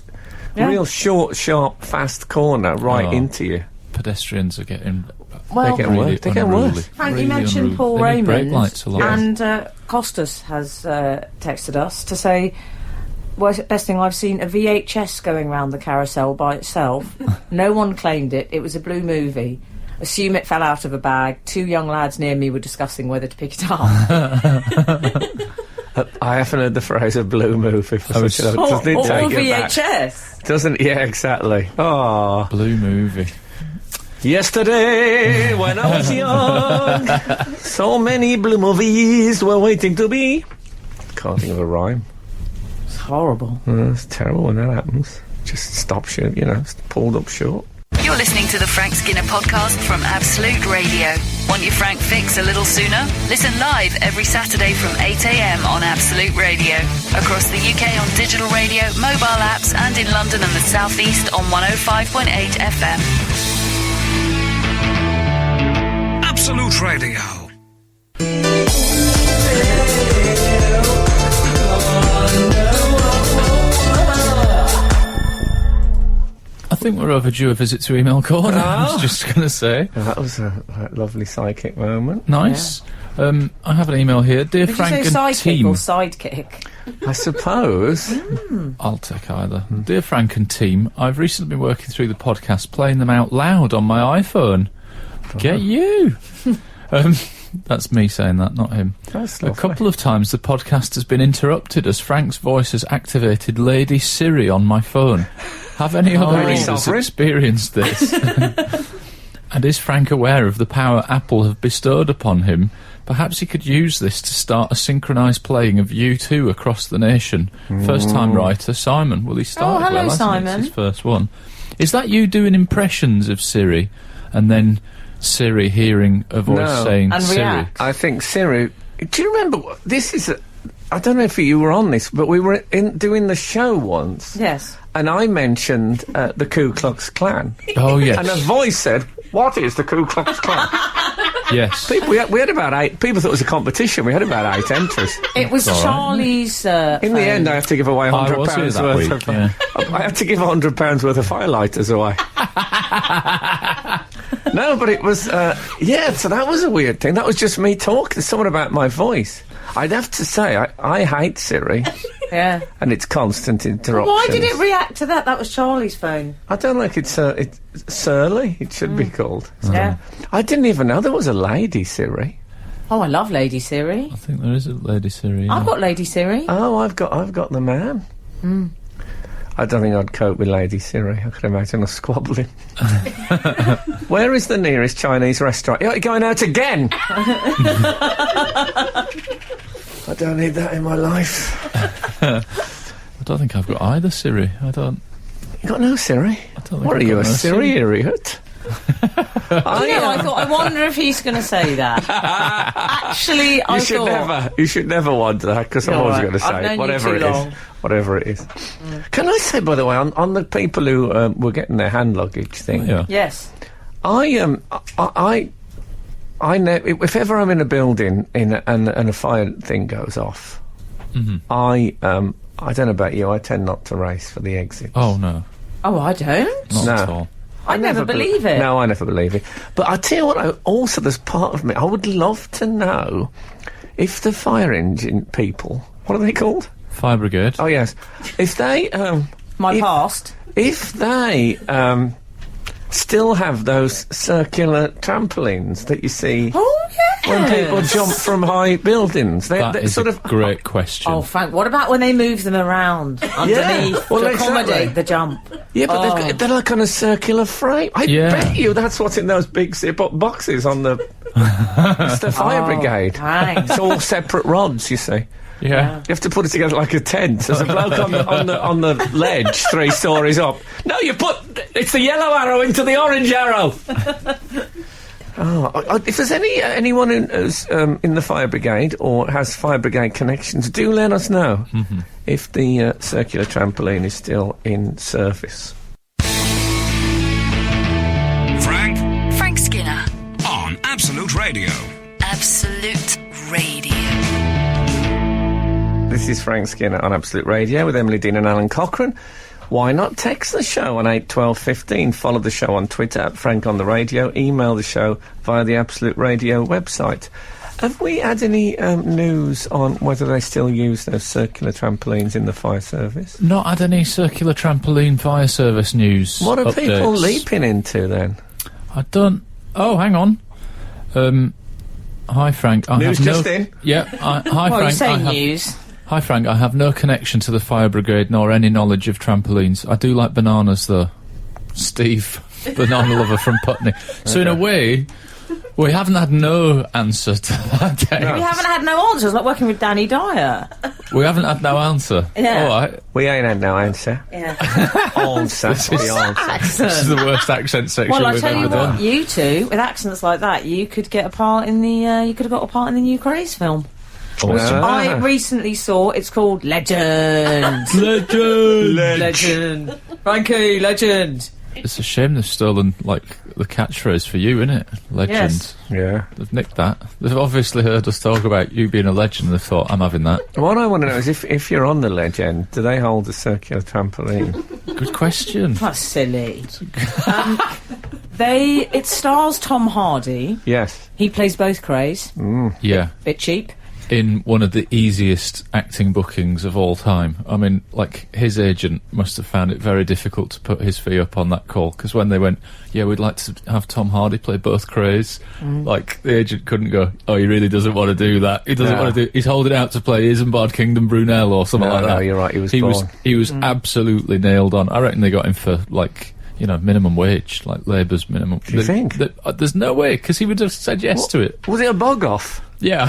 short, sharp, fast corner right into you? Pedestrians are getting Well, They're getting worse. Frank, you mentioned Paul They need brake Raymond, lights a lot. and Costas has texted us to say, well, best thing I've seen, a VHS going round the carousel by itself. No one claimed it. It was a blue movie. Assume it fell out of a bag. 2 young lads near me were discussing whether to pick it up. I haven't heard the phrase a blue movie for Oh, such a... Or Doesn't it take it back? VHS. Doesn't... Yeah, exactly. Oh. Blue movie. Yesterday, when I was young, so many blue movies were waiting to be. Can't think of a rhyme. It's horrible. It's terrible when that happens. Just stops you, pulled up short. You're listening to the Frank Skinner podcast from Absolute Radio. Want your Frank fix a little sooner? Listen live every Saturday from 8 a.m. on Absolute Radio. Across the UK on digital radio, mobile apps, and in London and the South East on 105.8 FM. Absolute Radio. I think we're overdue a visit to Email Corner. I was just going to say. That was a lovely psychic moment. Nice. I have an email here. Dear Did Frank you say and sidekick team. or sidekick? I suppose. I'll take either. Dear Frank and team, I've recently been working through the podcast, playing them out loud on my iPhone. Get you! That's me saying that, not him. That's A lovely. couple of times the podcast has been interrupted as Frank's voice has activated Lady Siri on my phone. Have any other really readers suffering. experienced this? And is Frank aware of the power Apple have bestowed upon him? Perhaps he could use this to start a synchronised playing of U2 across the nation. First-time writer, Simon. Well, he started hello, well, hasn't he? Simon. It's his first one. Is that you doing impressions of Siri and then Siri hearing a voice No. saying And Siri? react. I think Siri. Do you remember? This is. I don't know if you were on this, but we were doing the show once, Yes. and I mentioned the Ku Klux Klan, Oh, yes. and a voice said, "What is the Ku Klux Klan?" Yes. we had about 8. People thought it was a competition. We had about 8 entries. It was all right. Charlie's. In the end, I have to give away I was here £100 that worth week, of. yeah. I have to give £100 worth of firelighters away. No, but it was. So that was a weird thing. That was just me talking to someone about my voice. I'd have to say, I hate Siri Yeah. and its constant interruptions. Why did it react to that? That was Charlie's phone. I don't like it's surly. It should be called. Yeah. I didn't even know there was a lady Siri. Oh, I love Lady Siri. I think there is a Lady Siri. I've got Lady Siri. Oh, I've got the man. I don't think I'd cope with Lady Siri. I could imagine us squabbling. Where is the nearest Chinese restaurant? You're going out again? I don't need that in my life. I don't think I've got either Siri. I don't. You got no Siri? I don't think What I've are you, got a no Siri idiot? I thought, I wonder if he's going to say that. Actually, I thought... You should never wonder that, because I'm You're always right. going to I've say known it, you whatever too it is. long. Whatever it is. Can I say, by the way, on the people who were getting their hand luggage thing, Yeah. Yes. I know if ever I'm in a building and a fire thing goes off, I don't know about you, I tend not to race for the exits. Oh, no. Oh, I don't. Not No. at all. I never believe it. No, I never believe it. But I tell you what, also there's part of me, I would love to know if the fire engine people, what are they called? Fire Brigade. Oh yes, if they My if- past. if they still have those circular trampolines that you see Oh, yeah. when people jump from high buildings. That They're is sort a of great question. Oh, Frank, what about when they move them around underneath Well, to exactly. accommodate the jump? Yeah, but they're like on a circular frame. I Yeah. bet you that's what's in those big zip-up boxes on the... It's the fire brigade. Thanks. It's all separate rods, you see. yeah. You have to put it together like a tent. There's a bloke on the ledge 3 stories up. No, it's the yellow arrow into the orange arrow. If there's anyone who's in the fire brigade or has fire brigade connections, do let us know if the circular trampoline is still in service. Frank Skinner. On Absolute Radio. Absolute Radio. This is Frank Skinner on Absolute Radio with Emily Dean and Alan Cochrane. Why not text the show on 8 12 15? Follow the show on Twitter at Frank on the Radio. Email the show via the Absolute Radio website. Have we had any news on whether they still use those circular trampolines in the fire service? Not had any circular trampoline fire service news. What are people updates. leaping into then? I don't. Oh, hang on. Hi, Frank. I News have just no... in. Yeah. Hi, Well, Frank. you say I have... news. Hi, Frank. I have no connection to the fire brigade nor any knowledge of trampolines. I do like bananas, though. Steve. the non-lover from Putney. So in a way, we haven't had no answer to that. We haven't had no answers, like working with Danny Dyer. We haven't had no answer. Yeah. All right. We ain't had no answer. Yeah. Answer. The answer. This is the worst accent section Well, I we've tell ever you done. what, you two with accents like that, you could get a part in the. You could have got a part in the new Craze film. Awesome. I recently saw. It's called Legend. Legend. Frankie, Legend. It's a shame they've stolen, like, the catchphrase for you, innit? Legend. Yes. Yeah. They've nicked that. They've obviously heard us talk about you being a legend and they've thought, I'm having that. What I want to know is if you're on the Legend, do they hold a circular trampoline? Good question. That's silly. It stars Tom Hardy. Yes. He plays both Craze. Yeah. Bit cheap. In one of the easiest acting bookings of all time. I mean, like, his agent must have found it very difficult to put his fee up on that call, because when they went, yeah, we'd like to have Tom Hardy play both Craze, like, the agent couldn't go, oh, he really doesn't want to do that. He doesn't want to do... He's holding out to play Isambard Kingdom Brunel or something like that. No, you're right, he was absolutely nailed on. I reckon they got him for, like, you know, minimum wage, like Labour's minimum. Do you think? There's no way, because he would have said yes to it. Was it a bog-off? Yeah.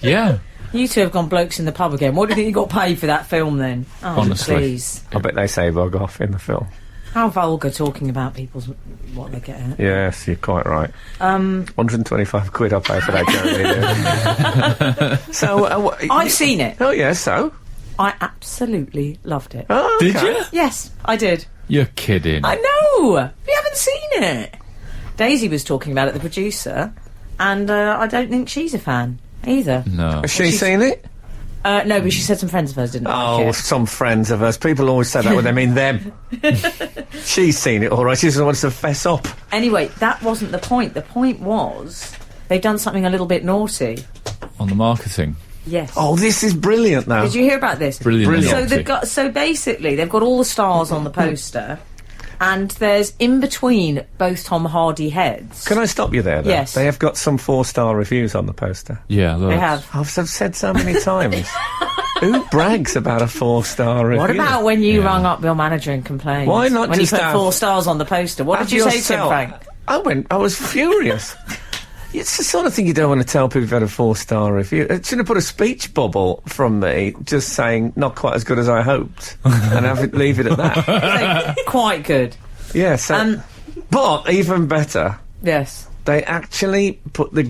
Yeah. You two have gone blokes in the pub again. What do you think you got paid for that film then? Oh, Honestly. please. I bet they say bog-off in the film. How vulgar talking about people's what they get at. Yes, you're quite right. 125 quid I'll pay for that, Jeremy. So, I've seen it. Oh, yeah, so? I absolutely loved it. Oh, okay. Did you? Yes, I did. You're kidding. I know! You haven't seen it! Daisy was talking about it, the producer, and I don't think she's a fan either. No. Has she seen it? No, but she said some friends of hers didn't like Oh, it. some friends of hers. People always say that when they mean them. She's seen it, all right. She just wants to fess up. Anyway, that wasn't the point. The point was they've done something a little bit naughty. On the marketing. Yes. Oh, this is brilliant now. Did you hear about this? Brilliant. So basically, they've got all the stars on the poster, and there's in between both Tom Hardy heads. Can I stop you there, though? Yes. They have got some 4-star reviews on the poster. Yeah, look. They have. I've said so many times. Who brags about a 4-star review? What about when you rung up your manager and complained? Why not when just you put have- 4 stars on the poster? What Have did you say to him, yourself- Frank? I was furious. It's the sort of thing you don't want to tell people you've had a 4-star review. It should have put a speech bubble from me just saying not quite as good as I hoped and leave it at that. So, quite good. Yeah, so, but even better, Yes. they actually put they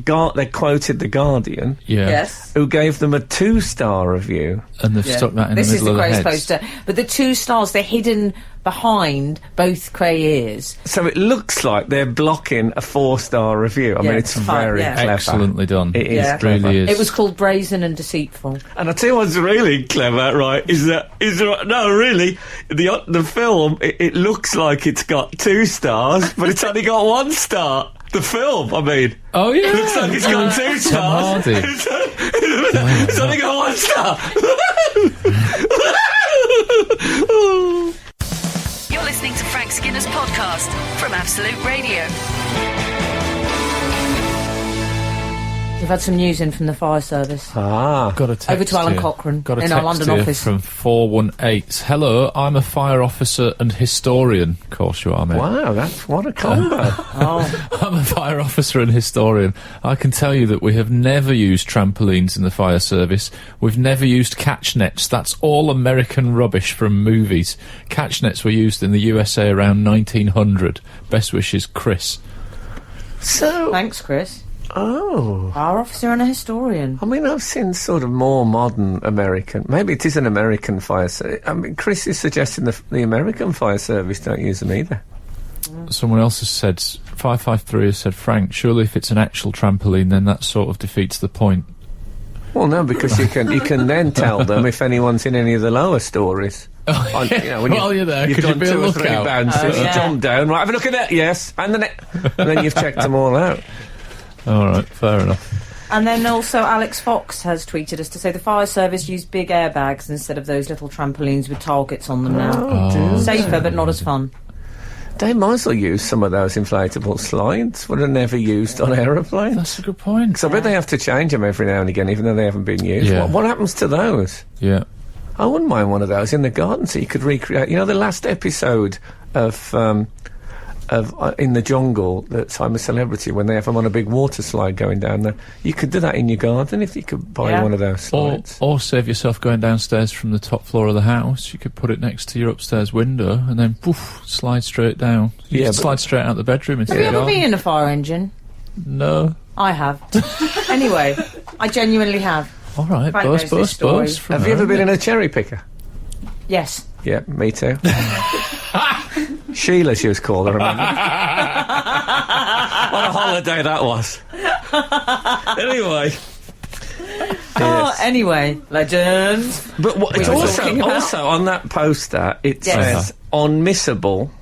quoted The Guardian, Yeah. Yes. who gave them a 2-star review. And they've Yeah. stuck that in This the is middle the of the Craze heads. poster, but the 2 stars, they're hidden behind both Cray ears. So it looks like they're blocking a 4-star review. I mean, it's it's fun, very yeah. clever. Excellently done. It is Yeah. It really clever. is. It was called Brazen and Deceitful. And I tell you what's really clever, right, is no, really, the film, it looks like it's got 2 stars, but it's only got 1 star. The film, I mean. Oh, yeah. It looks like it's got 2 stars. Hardy. It's only got 1 star. You're listening to Frank Skinner's podcast from Absolute Radio. We've had some news in from the fire service. Ah. Got a text Over to Alan here. Cochrane Got a in our text London here office. from 418. Hello, I'm a fire officer and historian. Of course you are, mate. Wow, what a combo. Oh, I'm a fire officer and historian. I can tell you that we have never used trampolines in the fire service. We've never used catch nets. That's all American rubbish from movies. Catch nets were used in the USA around 1900. Best wishes, Chris. So, thanks, Chris. oh. Our officer and a historian. I mean, I've seen sort of more modern American. Maybe it is an American fire service. I mean, Chris is suggesting the American fire service don't use them either. Someone else has said, 553 has said, Frank, surely if it's an actual trampoline, then that sort of defeats the point. Well, no, because you can then tell them if anyone's in any of the lower stories. On, you know, when While you're there, you've could you done be a 2 or 3 lookout? bounces, Oh, you yeah. jump down, right, have a look at that, yes, and then you've checked them all out. All right, fair enough. And then also Alex Fox has tweeted us to say the fire service used big airbags instead of those little trampolines with targets on them now. Oh, Safer, but not as fun. They might as well use some of those inflatable slides, would have never used on aeroplanes. That's a good point. So I bet they have to change them every now and again, even though they haven't been used. Yeah. What happens to those? Yeah. I wouldn't mind one of those in the garden so you could recreate. You know, the last episode in the jungle that's I'm a Celebrity when they have them on a big water slide going down there. You could do that in your garden if you could buy one of those slides. Or save yourself going downstairs from the top floor of the house. You could put it next to your upstairs window and then poof, slide straight down. You could slide straight out the bedroom into Have the you ever garden. been in a fire engine? No. I have. Anyway, I genuinely have. All right, Frank knows this buzz. story. Have you ever been in a cherry picker? Yes. Yeah, me too. Sheila, she was called, I remember. What a holiday that was. Anyway. Oh, anyway, legends. But it's also on that poster, it says, unmissable,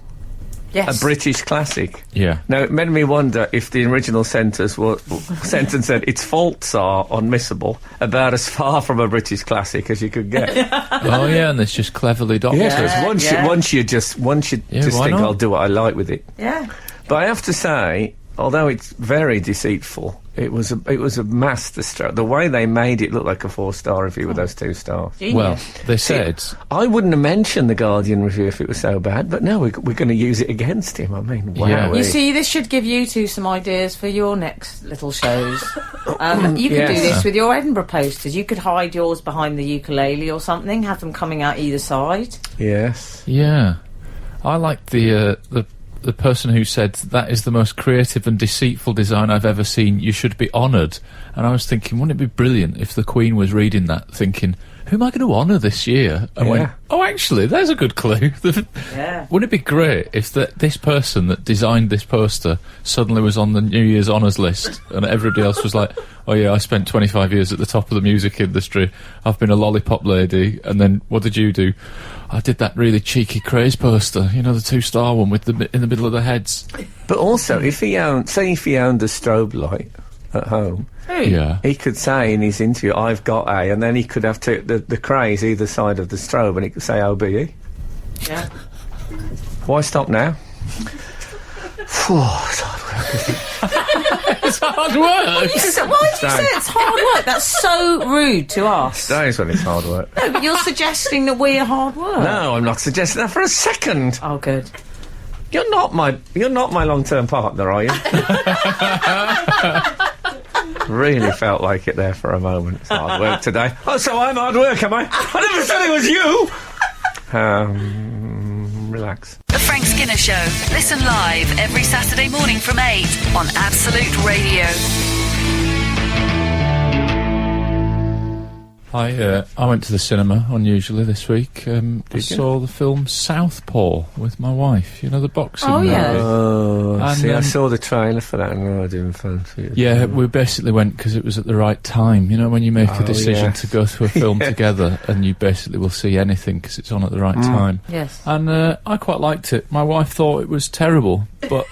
Yes. a British classic. Yeah. Now, it made me wonder if the original sentence said, its faults are unmissable, about as far from a British classic as you could get. Oh, yeah, and it's just cleverly doctored. Yeah, because once you just why think, not? I'll do what I like with it. Yeah. But I have to say, although it's very deceitful, it was a masterstroke. The way they made it look like a 4-star review with those 2 stars. Genius. Well, they said... I wouldn't have mentioned the Guardian review if it was so bad, but no, we're going to use it against him. I mean, wow. Yeah. You see, this should give you two some ideas for your next little shows. You could do this with your Edinburgh posters. You could hide yours behind the ukulele or something, have them coming out either side. Yes. Yeah. I like the person who said, that is the most creative and deceitful design I've ever seen, you should be honoured. And I was thinking, wouldn't it be brilliant if the Queen was reading that, thinking, who am I going to honour this year? And went, oh, actually, there's a good clue. Yeah. Wouldn't it be great if this person that designed this poster suddenly was on the New Year's honours list and everybody else was like, oh yeah, I spent 25 years at the top of the music industry, I've been a lollipop lady, and then what did you do? I did that really cheeky Craze poster, you know, the 2-star one with in the middle of the heads. But also, if he owned a strobe light at home, Yeah. he could say in his interview, I've got a, and then he could have the Craze either side of the strobe, and he could say OBE. Yeah. Why stop now? It's hard work. Why did you say it's hard work? That's so rude to us. That is when it's hard work. No, but you're suggesting that we're hard work. No, I'm not suggesting that for a second. Oh, good. You're not my long-term partner, are you? Really felt like it there for a moment. It's hard work today. Oh, so I'm hard work, am I? I never said it was you! Relax. The Frank Skinner Show. Listen live every Saturday morning from 8 on Absolute Radio. I went to the cinema unusually this week. I saw the film Southpaw with my wife. You know, the boxing movie. Yeah. Oh, And, see, I saw the trailer for that and I didn't fancy it. Yeah, we basically went because it was at the right time. You know, when you make a decision yes. to go to a film together and you basically will see anything because it's on at the right time. Yes. And I quite liked it. My wife thought it was terrible, but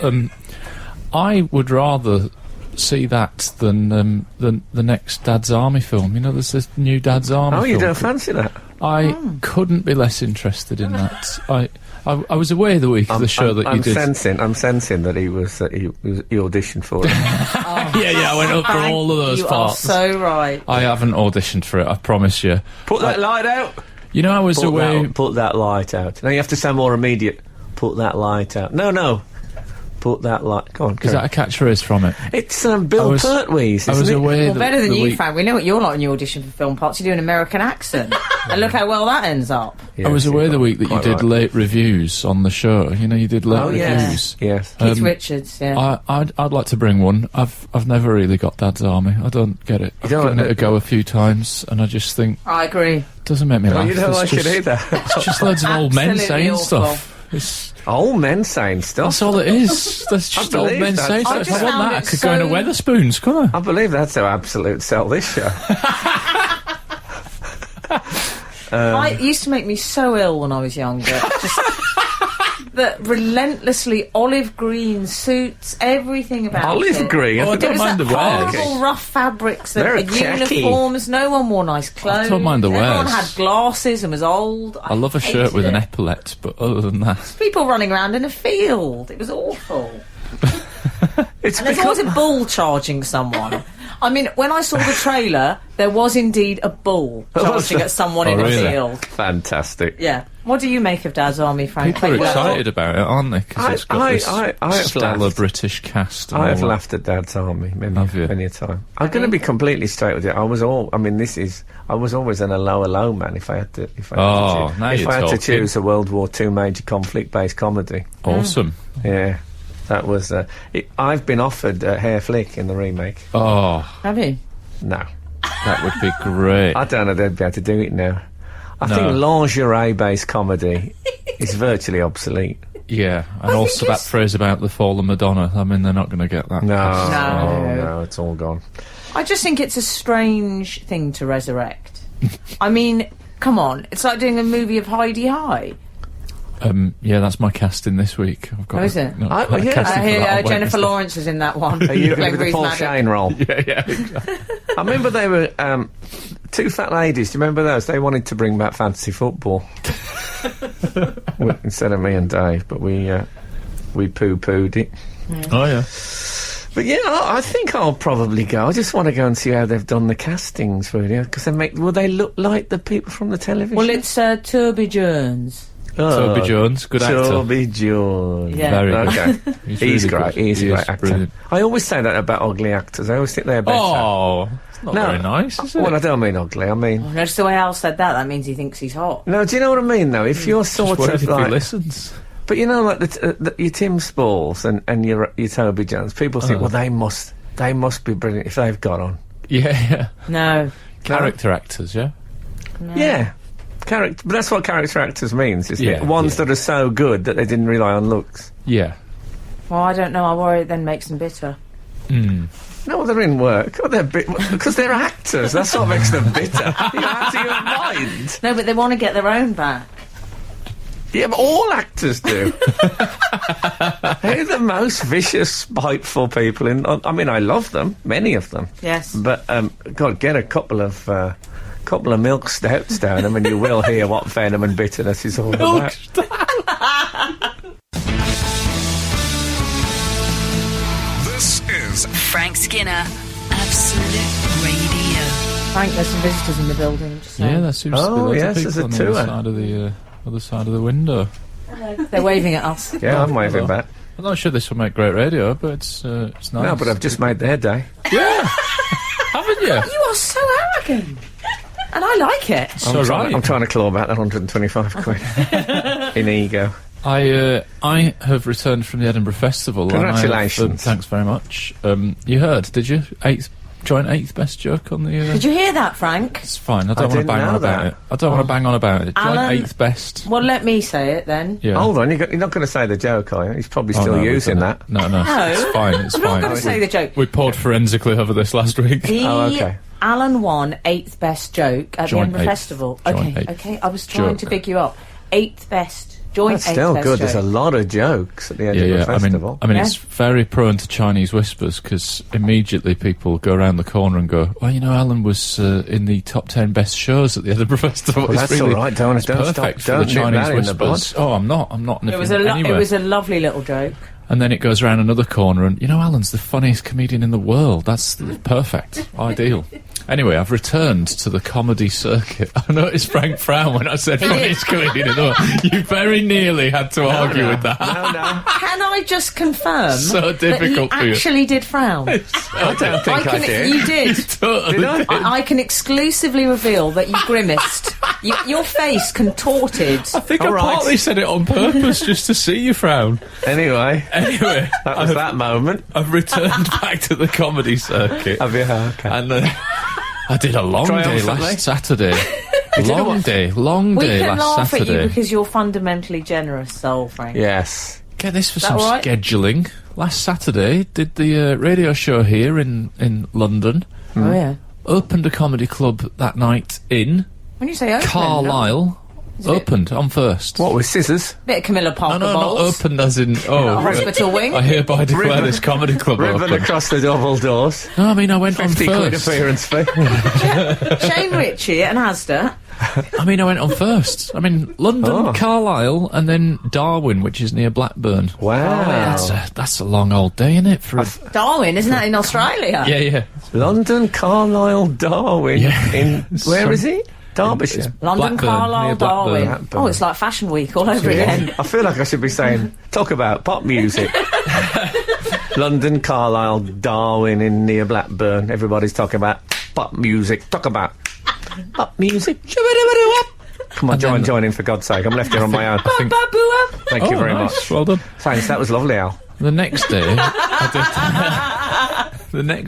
I would rather see that than the next Dad's Army film. You know, there's this new Dad's Army film. Oh, you don't fancy that? I couldn't be less interested in that. I was away the week of the show that you did. I'm sensing that he auditioned for it. Yeah, I went up for all of those you parts. You are so right. I haven't auditioned for it, I promise you. Put that light out. You know, I was away... Put that light out. Now you have to sound more immediate. Put that light out. No. Put that light... Go on. Is that a catchphase from it? It's Bill Pertwee, isn't it? I was away... Well, better than you, Frank. We know what you're like when you audition for film parts. You do an American accent. And look how well that ends up. Yes, I was away the week that you did late reviews on the show. You know, you did late reviews. Yes. Keith Richards, yeah. I'd like to bring one. I've never really got Dad's Army. I don't get it. I've given it a go a few times, and I just think... I agree. It doesn't make me laugh. You don't like it either. It's just loads of old men saying stuff. Old men saying stuff? That's all it is. That's just old men saying stuff. If I want that, I could go into Weatherspoons, couldn't I? I believe that's how Absolute sell this show. It used to make me so ill when I was younger. Just the relentlessly olive green suits, everything about olive green? Oh, I don't mind the wears. Horrible rough fabrics, the Very tacky. uniforms, no one wore nice clothes. I don't mind the Everyone wears. had glasses and was old. I love a shirt with an epaulette, but other than that... People running around in a field. It was awful. It's And there's always a bull charging someone. I mean, when I saw the trailer, there was indeed a bull charging at someone in really? a field. Fantastic. Yeah. What do you make of Dad's Army, Frank? People are excited about it, aren't they? Because it's got this I have stellar laughed. British cast. And I all have that. laughed at Dad's Army Have you? many a time. I'm going to be completely straight with you. I was always in a low man if I had to. Oh, now if you're I had to talking. choose a World War II major conflict-based comedy. Awesome. Yeah, that was. I've been offered Hair Flick in the remake. Oh, Have you? No, that would be great. I don't know they'd be able to do it now. I No. think lingerie-based comedy is virtually obsolete. Yeah, and also that phrase about the fallen Madonna. I mean, they're not going to get that. No, it's all gone. I just think it's a strange thing to resurrect. I mean, come on. It's like doing a movie of Heidi High. Yeah, that's my casting this week. I've got Oh, is it? I've got a yeah. casting I for hear that on Jennifer Wednesday. Lawrence is in that one. Are you Playing with the Ruth Paul Maddox. Shane role? Yeah, exactly. I remember they were two fat ladies. Do you remember those? They wanted to bring back fantasy football instead of me and Dave, but we poo-pooed it. Oh, yeah. But yeah, I think I'll probably go. I just want to go and see how they've done the castings, really, because will they look like the people from the television? Well, it's Toby Jones. Toby Jones, good actor. Toby Jones. Yeah. Very good. Okay. He's really great. good. He's a He great is actor. brilliant. I always say that about ugly actors. I always think they're better. Oh, it's not very nice, is it? Well, I don't mean ugly. I mean... Notice the way Al said that. That means he thinks he's hot. No, do you know what I mean, though? If you're Just sort worried of if he like... listens. But you know, like your Tim Spalls and your Toby Jones, people think, well, they must be brilliant if they've got on. Yeah. No. Character actors, yeah? Yeah. Character, but that's what character actors means, isn't Yeah, it? Ones yeah. that are so good that they didn't rely on looks. Yeah. Well, I don't know. I worry it then makes them bitter. No, they're in work. Oh, because they're actors. That's what makes them bitter. You're out of your mind. No, but they want to get their own back. Yeah, but all actors do. They're the most vicious, spiteful people in... I mean, I love them, many of them. Yes. But, God, get a couple of milk stouts down them and you will hear what venom and bitterness is all about. This is Frank Skinner, Absolute Radio. Frank, there's some visitors in the building. Just saying. Yeah, there seems to be Oh, loads yes, of there's people a on the tour. other side of the window. They're waving at us. Yeah, I'm waving back. I'm not sure this will make great radio, but it's nice. No, but I've just made their day. Haven't you? You are so arrogant. And I like it. So right. I'm trying to claw back that 125 quid in ego. I have returned from the Edinburgh Festival. and I have, Congratulations. thanks very much. You heard, did you? Joint 8th best joke on the... Did you hear that, Frank? It's fine, I don't want to didn't bang on know about that. it. I don't want to bang on about it. Joint Alan- 8th best. Well, let me say it then. Yeah. Hold on, you're not going to say the joke, are you? He's probably Oh, still no, we've using done that. it. No, it's fine, it's I'm fine. not going to say the joke. We poured forensically over this last week. okay. Alan won 8th best joke at Joint the Edinburgh 8th. Festival. Joint Okay, 8th okay. I was trying to joke. big you up. 8th best. Joint That's 8th still best good. joke. There's a lot of jokes at the end of the Yeah. festival. I mean, Yeah. it's very prone to Chinese whispers because immediately people go around the corner and go, "Well, Alan was in the top 10 best shows at the Edinburgh Festival." Well, It's that's really, all right. Don't it's stop. perfect for Don't the nip Chinese that in the whispers. Oh, I'm not. It was, anywhere. it was a lovely little joke. And then it goes around another corner, and Alan's the funniest comedian in the world. That's perfect, ideal. Anyway, I've returned to the comedy circuit. I noticed Frank frown when I said funniest comedian in the world. You very nearly had to argue with that. No. Can I just confirm So difficult that for he you. actually did frown? I don't think I did. You did. Totally Did I? did. I can exclusively reveal that you grimaced. Your face contorted. I think All I right. partly said it on purpose just to see you frown. Anyway, Anyway, that was that moment. I've returned back to the comedy circuit. Have you? Okay. And I did a long day Triumphantly? last Saturday. long We day can last laugh at you Saturday. because you're fundamentally generous soul, Frank. Yes. Get this for that some all right? scheduling. Last Saturday, did the radio show here in London. Oh yeah. Opened a comedy club that night in When you say open, Carlisle. Opened on first. What, with scissors? Bit of Camilla Parker No, not bowls. opened as in, Hospital wing. I hereby declare this comedy club Ribbon open. across the double doors. No, I mean, I went on 50 quid first. appearance fee. Shane Ritchie and Asda. I mean, I went on first. I mean, London, Carlisle, and then Darwin, which is near Blackburn. Wow. That's a long old day, isn't it? For Darwin, isn't that in Australia? yeah. London, Carlisle, Darwin. Yeah. Where is it? Derbyshire. London, Blackburn, Carlisle, near Blackburn. Darwin. Oh, it's like Fashion Week all over again. I feel like I should be saying, talk about pop music. London, Carlisle, Darwin, in near Blackburn. Everybody's talking about pop music. Talk about pop music. Come on, join in for God's sake. I'm left here on my own. Thank you very nice. much. Well done. Thanks, that was lovely, Al. The next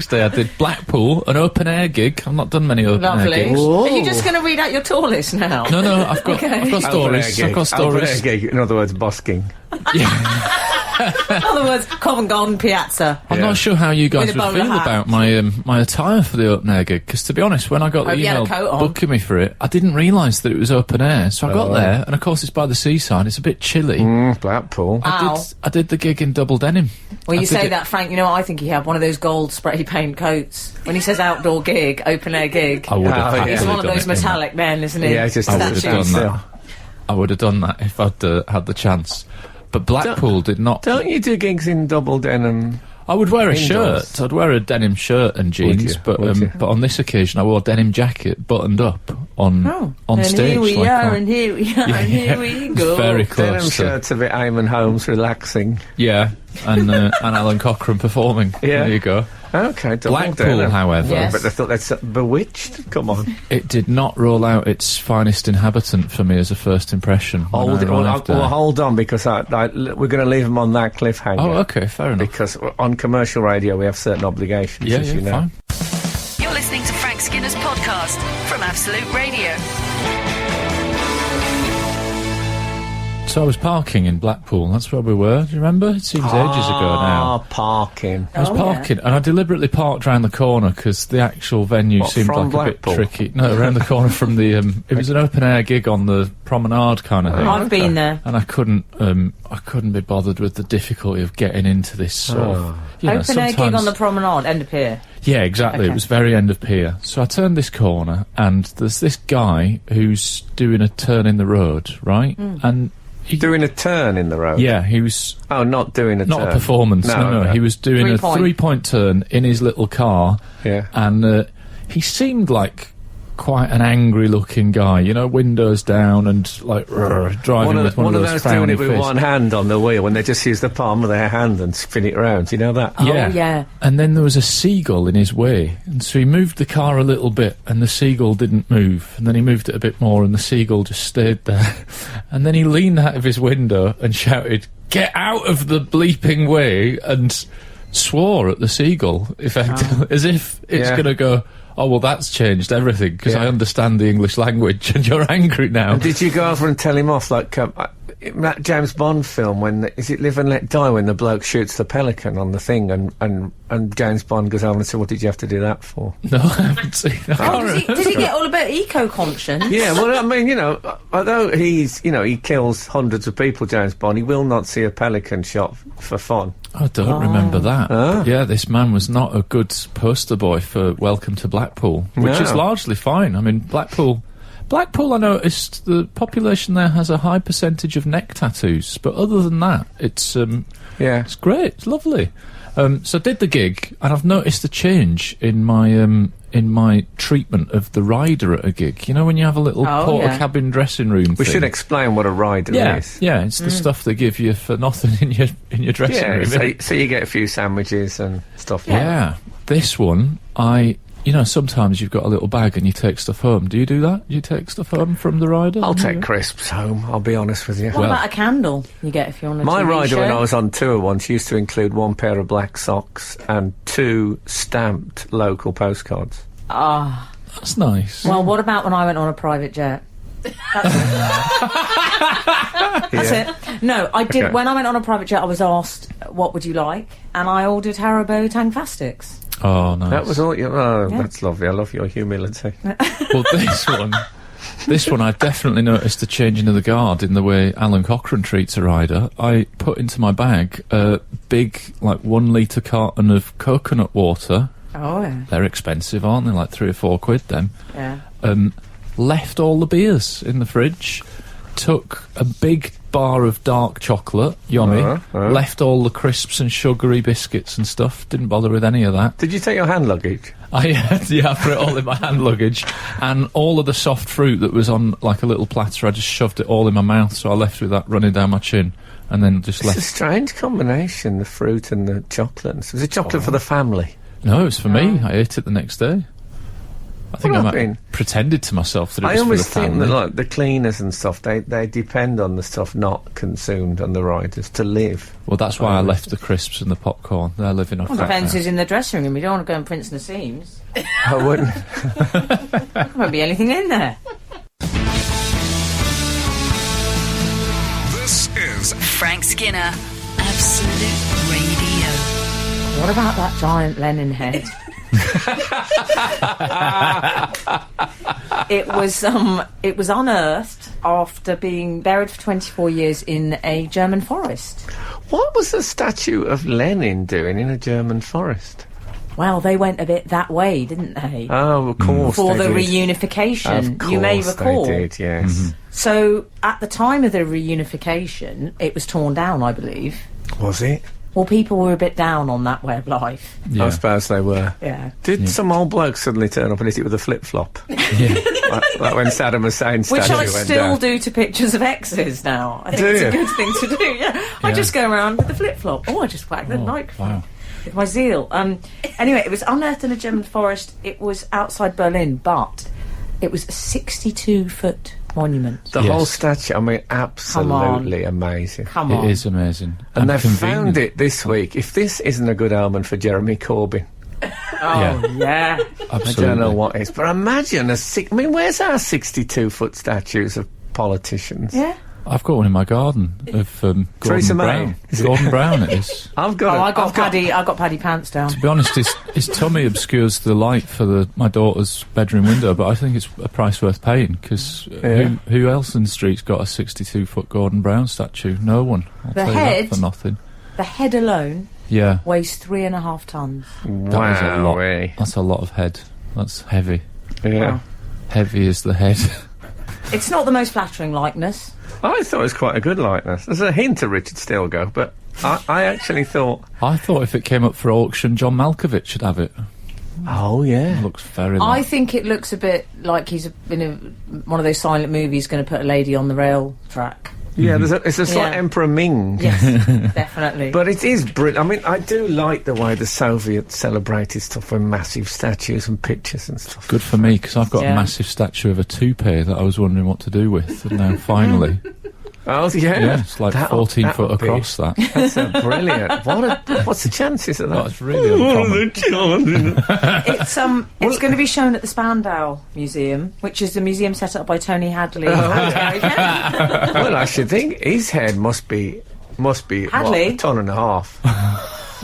day, I did Blackpool, an open air gig. I've not done many open air Lovely. gigs. Whoa. Are you just going to read out your tour list now? No, I've got stories. I've got stories. Gig, in other words, busking. In other words, Covent Garden Piazza. I'm not sure how you guys With a would bowler feel hat. about my attire for the open air gig, because to be honest, when I got the Hope you had a email coat on. booking me for it, I didn't realise that it was open air. So I got there, and of course it's by the seaside. It's a bit chilly. Blackpool. Ow. I did the gig in double denim. Well, I you did say it- that, Frank, you know what I think he had? One of those gold spray paint coats. When he says outdoor gig, open air gig, I would have Oh, yeah. happily he's one of done those it in that. metallic men, isn't he? Yeah, just I would have Statue. done that. I would have done that if I'd had the chance. But Blackpool did not. Don't you do gigs in double denim? I would wear a Indoors. shirt. I'd wear a denim shirt and jeans, you? but Would you? but on this occasion I wore a denim jacket buttoned up on and stage. here we like are, on- and here we are, and here we go. Very Denim close. To, shirts a bit Eamon Holmes relaxing. yeah, and Alan Cochrane performing. Yeah. There you go. Okay, double Blackpool, denim. however, Yes. But I thought that's Bewitched. Come on. it did not roll out its finest inhabitant for me as a first impression. when I arrived there. Hold on, because we're going to leave them on that cliffhanger. Oh, okay, fair enough. Because on commercial radio we have certain obligations, Yeah, as you know. fine. You're listening to Frank Skinner's podcast from Absolute Radio. So I was parking in Blackpool. That's where we were. Do you remember? It seems ages ago now. Parking. I was parking, and I deliberately parked round the corner because the actual venue What, seemed from like a bit Blackpool? tricky. No, around the corner from the. It was an open air gig on the promenade kind of thing, I've been there. and I couldn't be bothered with the difficulty of getting into this sort of. You know, Open air gig sometimes- on the promenade, end of pier. Yeah, exactly. Okay. It was very end of pier. So I turned this corner, and there's this guy who's doing a turn in the road, right? And he, Doing a turn in the road. yeah, he was Oh, not doing a not turn. a performance. No. okay. He was doing a 3-point. 3-point turn in his little car. Yeah. And he seemed like quite an angry-looking guy, you know, windows down and like driving with one of those doing frowny it with faces. one hand on the wheel when they just use the palm of their hand and spin it round. Do you know that? Oh, yeah. And then there was a seagull in his way, and so he moved the car a little bit, and the seagull didn't move. And then he moved it a bit more, and the seagull just stayed there. And then he leaned out of his window and shouted, "Get out of the bleeping way!" and swore at the seagull, effectively, as if it's Yeah. going to go, "Oh, well, that's changed everything, because I Yeah. understand the English language, and you're angry now." And did you go over and tell him off like that James Bond film? When is it Live and Let Die? When the bloke shoots the pelican on the thing, and James Bond goes over and says, "What did you have to do that for?" No, I haven't seen that. Did he get all about eco-conscious? Yeah, well, I mean, you know, although he kills hundreds of people, James Bond, he will not see a pelican shot for fun. I don't remember that. But yeah, this man was not a good poster boy for Welcome to Blackpool, which is No. largely fine. I mean, Blackpool, I noticed the population there has a high percentage of neck tattoos, but other than that, it's Yeah. it's great, it's lovely. So I did the gig, and I've noticed a change in my treatment of the rider at a gig. You know, when you have a little Oh, porter yeah. cabin dressing room We thing? should explain what a rider yeah, is. yeah, it's the stuff they give you for nothing in your dressing Yeah, room. so you get a few sandwiches and stuff like that. Yeah, this one, you know, sometimes you've got a little bag and you take stuff home. Do you do that? You take stuff home from the rider? I'll take crisps home, I'll be honest with you. What about a candle you get if you're on a My TV rider, show? when I was on tour once, used to include 1 pair of black socks and 2 stamped local postcards. Ah. That's nice. Well, what about when I went on a private jet? That's it. No, I did. Okay. When I went on a private jet, I was asked, "What would you like?" And I ordered Haribo Tangfastics. Oh, nice. That was all you... Oh, Yeah. that's lovely. I love your humility. Well, this one, This one, I've definitely noticed a changing of the guard in the way Alan Cochrane treats a rider. I put into my bag a big, 1 litre carton of coconut water. Oh, yeah. They're expensive, aren't they? Like £3 or £4 then. Yeah. Left all the beers in the fridge. Took a big bar of dark chocolate, yummy. Left all the crisps and sugary biscuits and stuff. Didn't bother with any of that. Did you take your hand luggage? I put it all in my hand luggage. And all of the soft fruit that was on like a little platter, I just shoved it all in my mouth, so I left with that running down my chin. And then just left. It's a strange combination, the fruit and the chocolate. Was it chocolate for the family? No, it was for me. I ate it the next day. I think I might pretended to myself that it was for the family. I always think that, like, the cleaners and stuff, they depend on the stuff not consumed on the riders to live. Well, that's why I left the crisps and the popcorn. They're living off that. Depends who's in the dressing room. You don't want to go and Prince Nassim's. I wouldn't. There won't be anything in there. This is Frank Skinner, Absolute Radio. What about that giant Lenin head? It was unearthed after being buried for 24 years in a German forest. What was the statue of Lenin doing in a German forest? Well, they went a bit that way, didn't they? Oh, of course. For the did. reunification, Of course you may recall. they did, yes. So, at the time of the reunification, it was torn down, I believe. Was it? Well, people were a bit down on that way of life. Yeah. I suppose they were. Yeah. Did some old bloke suddenly turn up and hit it with a flip-flop? Yeah. like when Saddam Hussein's statue Which I went still down. do to pictures of exes now. I think Do it's you? a good thing to do, yeah. I just go around with the flip-flop. Oh, I just whacked the microphone. Wow. With my zeal. Anyway, it was unearthed in a German forest. It was outside Berlin, but it was a 62-foot monument. The whole statue, I mean, absolutely amazing. Come on. It is amazing. And they've convenient. found it this week. If this isn't a good omen for Jeremy Corbyn, Oh, yeah. Absolutely. I don't know what is. But imagine where's our 62-foot statues of politicians? Yeah. I've got one in my garden of Theresa Gordon May. Brown. Is it? Gordon Brown it is. I've got. I got Paddy Pants down. To be honest, his tummy obscures the light for my daughter's bedroom window, but I think it's a price worth paying, because who else in the street's got a 62-foot Gordon Brown statue? No one. I'll The tell you head- that for nothing. The head alone Yeah, weighs 3.5 tons. that is a lot. Wowee. That's a lot of head. That's heavy. Yeah. Wow. Heavy is the head. It's not the most flattering likeness. I thought it was quite a good likeness. There's a hint of Richard Stilgoe, but I actually thought... I thought if it came up for auction, John Malkovich should have it. Oh, yeah. It looks very I like. think it looks a bit like he's in one of those silent movies going to put a lady on the rail track. Yeah, it's a slight Yeah. Emperor Ming. Yes, definitely. But it is brilliant. I mean, I do like the way the Soviets celebrated stuff with massive statues and pictures and stuff. Good for me, because I've got Yeah. a massive statue of a toupee that I was wondering what to do with, and now finally. Oh, yeah? Yeah, it's like That'll- 14 foot that'll be- across that. That's brilliant. What's the chances of that? That's really uncommon. It's going to be shown at the Spandau Museum, which is the museum set up by Tony Hadley. Well, I should think his head must be what, Hadley? a ton and a half.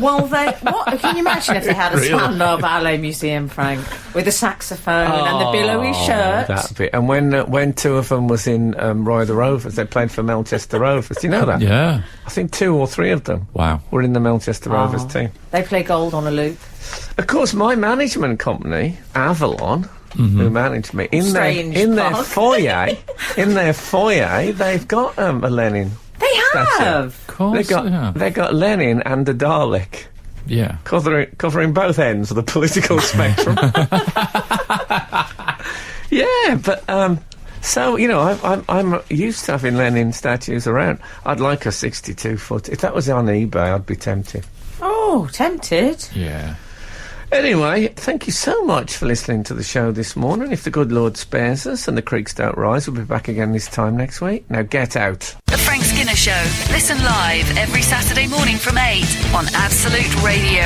Well, can you imagine if they had a Spandau Ballet Museum, Frank, with a saxophone and the billowy shirt? That bit. And when two of them was in Roy the Rovers, they played for Melchester Rovers. Do you know that? Yeah. I think 2 or 3 of them Wow. were in the Melchester Rovers team. They play gold on a loop. Of course, my management company, Avalon, who managed me, in Strange their plug. foyer, they've got a Lenin. They have! Of course They got Lenin and a Dalek. Yeah. Covering both ends of the political spectrum. Yeah, but so I'm used to having Lenin statues around. I'd like a 62-foot. If that was on eBay, I'd be tempted. Oh, tempted. Yeah. Anyway, thank you so much for listening to the show this morning. If the good Lord spares us and the creeks don't rise, we'll be back again this time next week. Now get out. The Frank Skinner Show. Listen live every Saturday morning from 8 on Absolute Radio.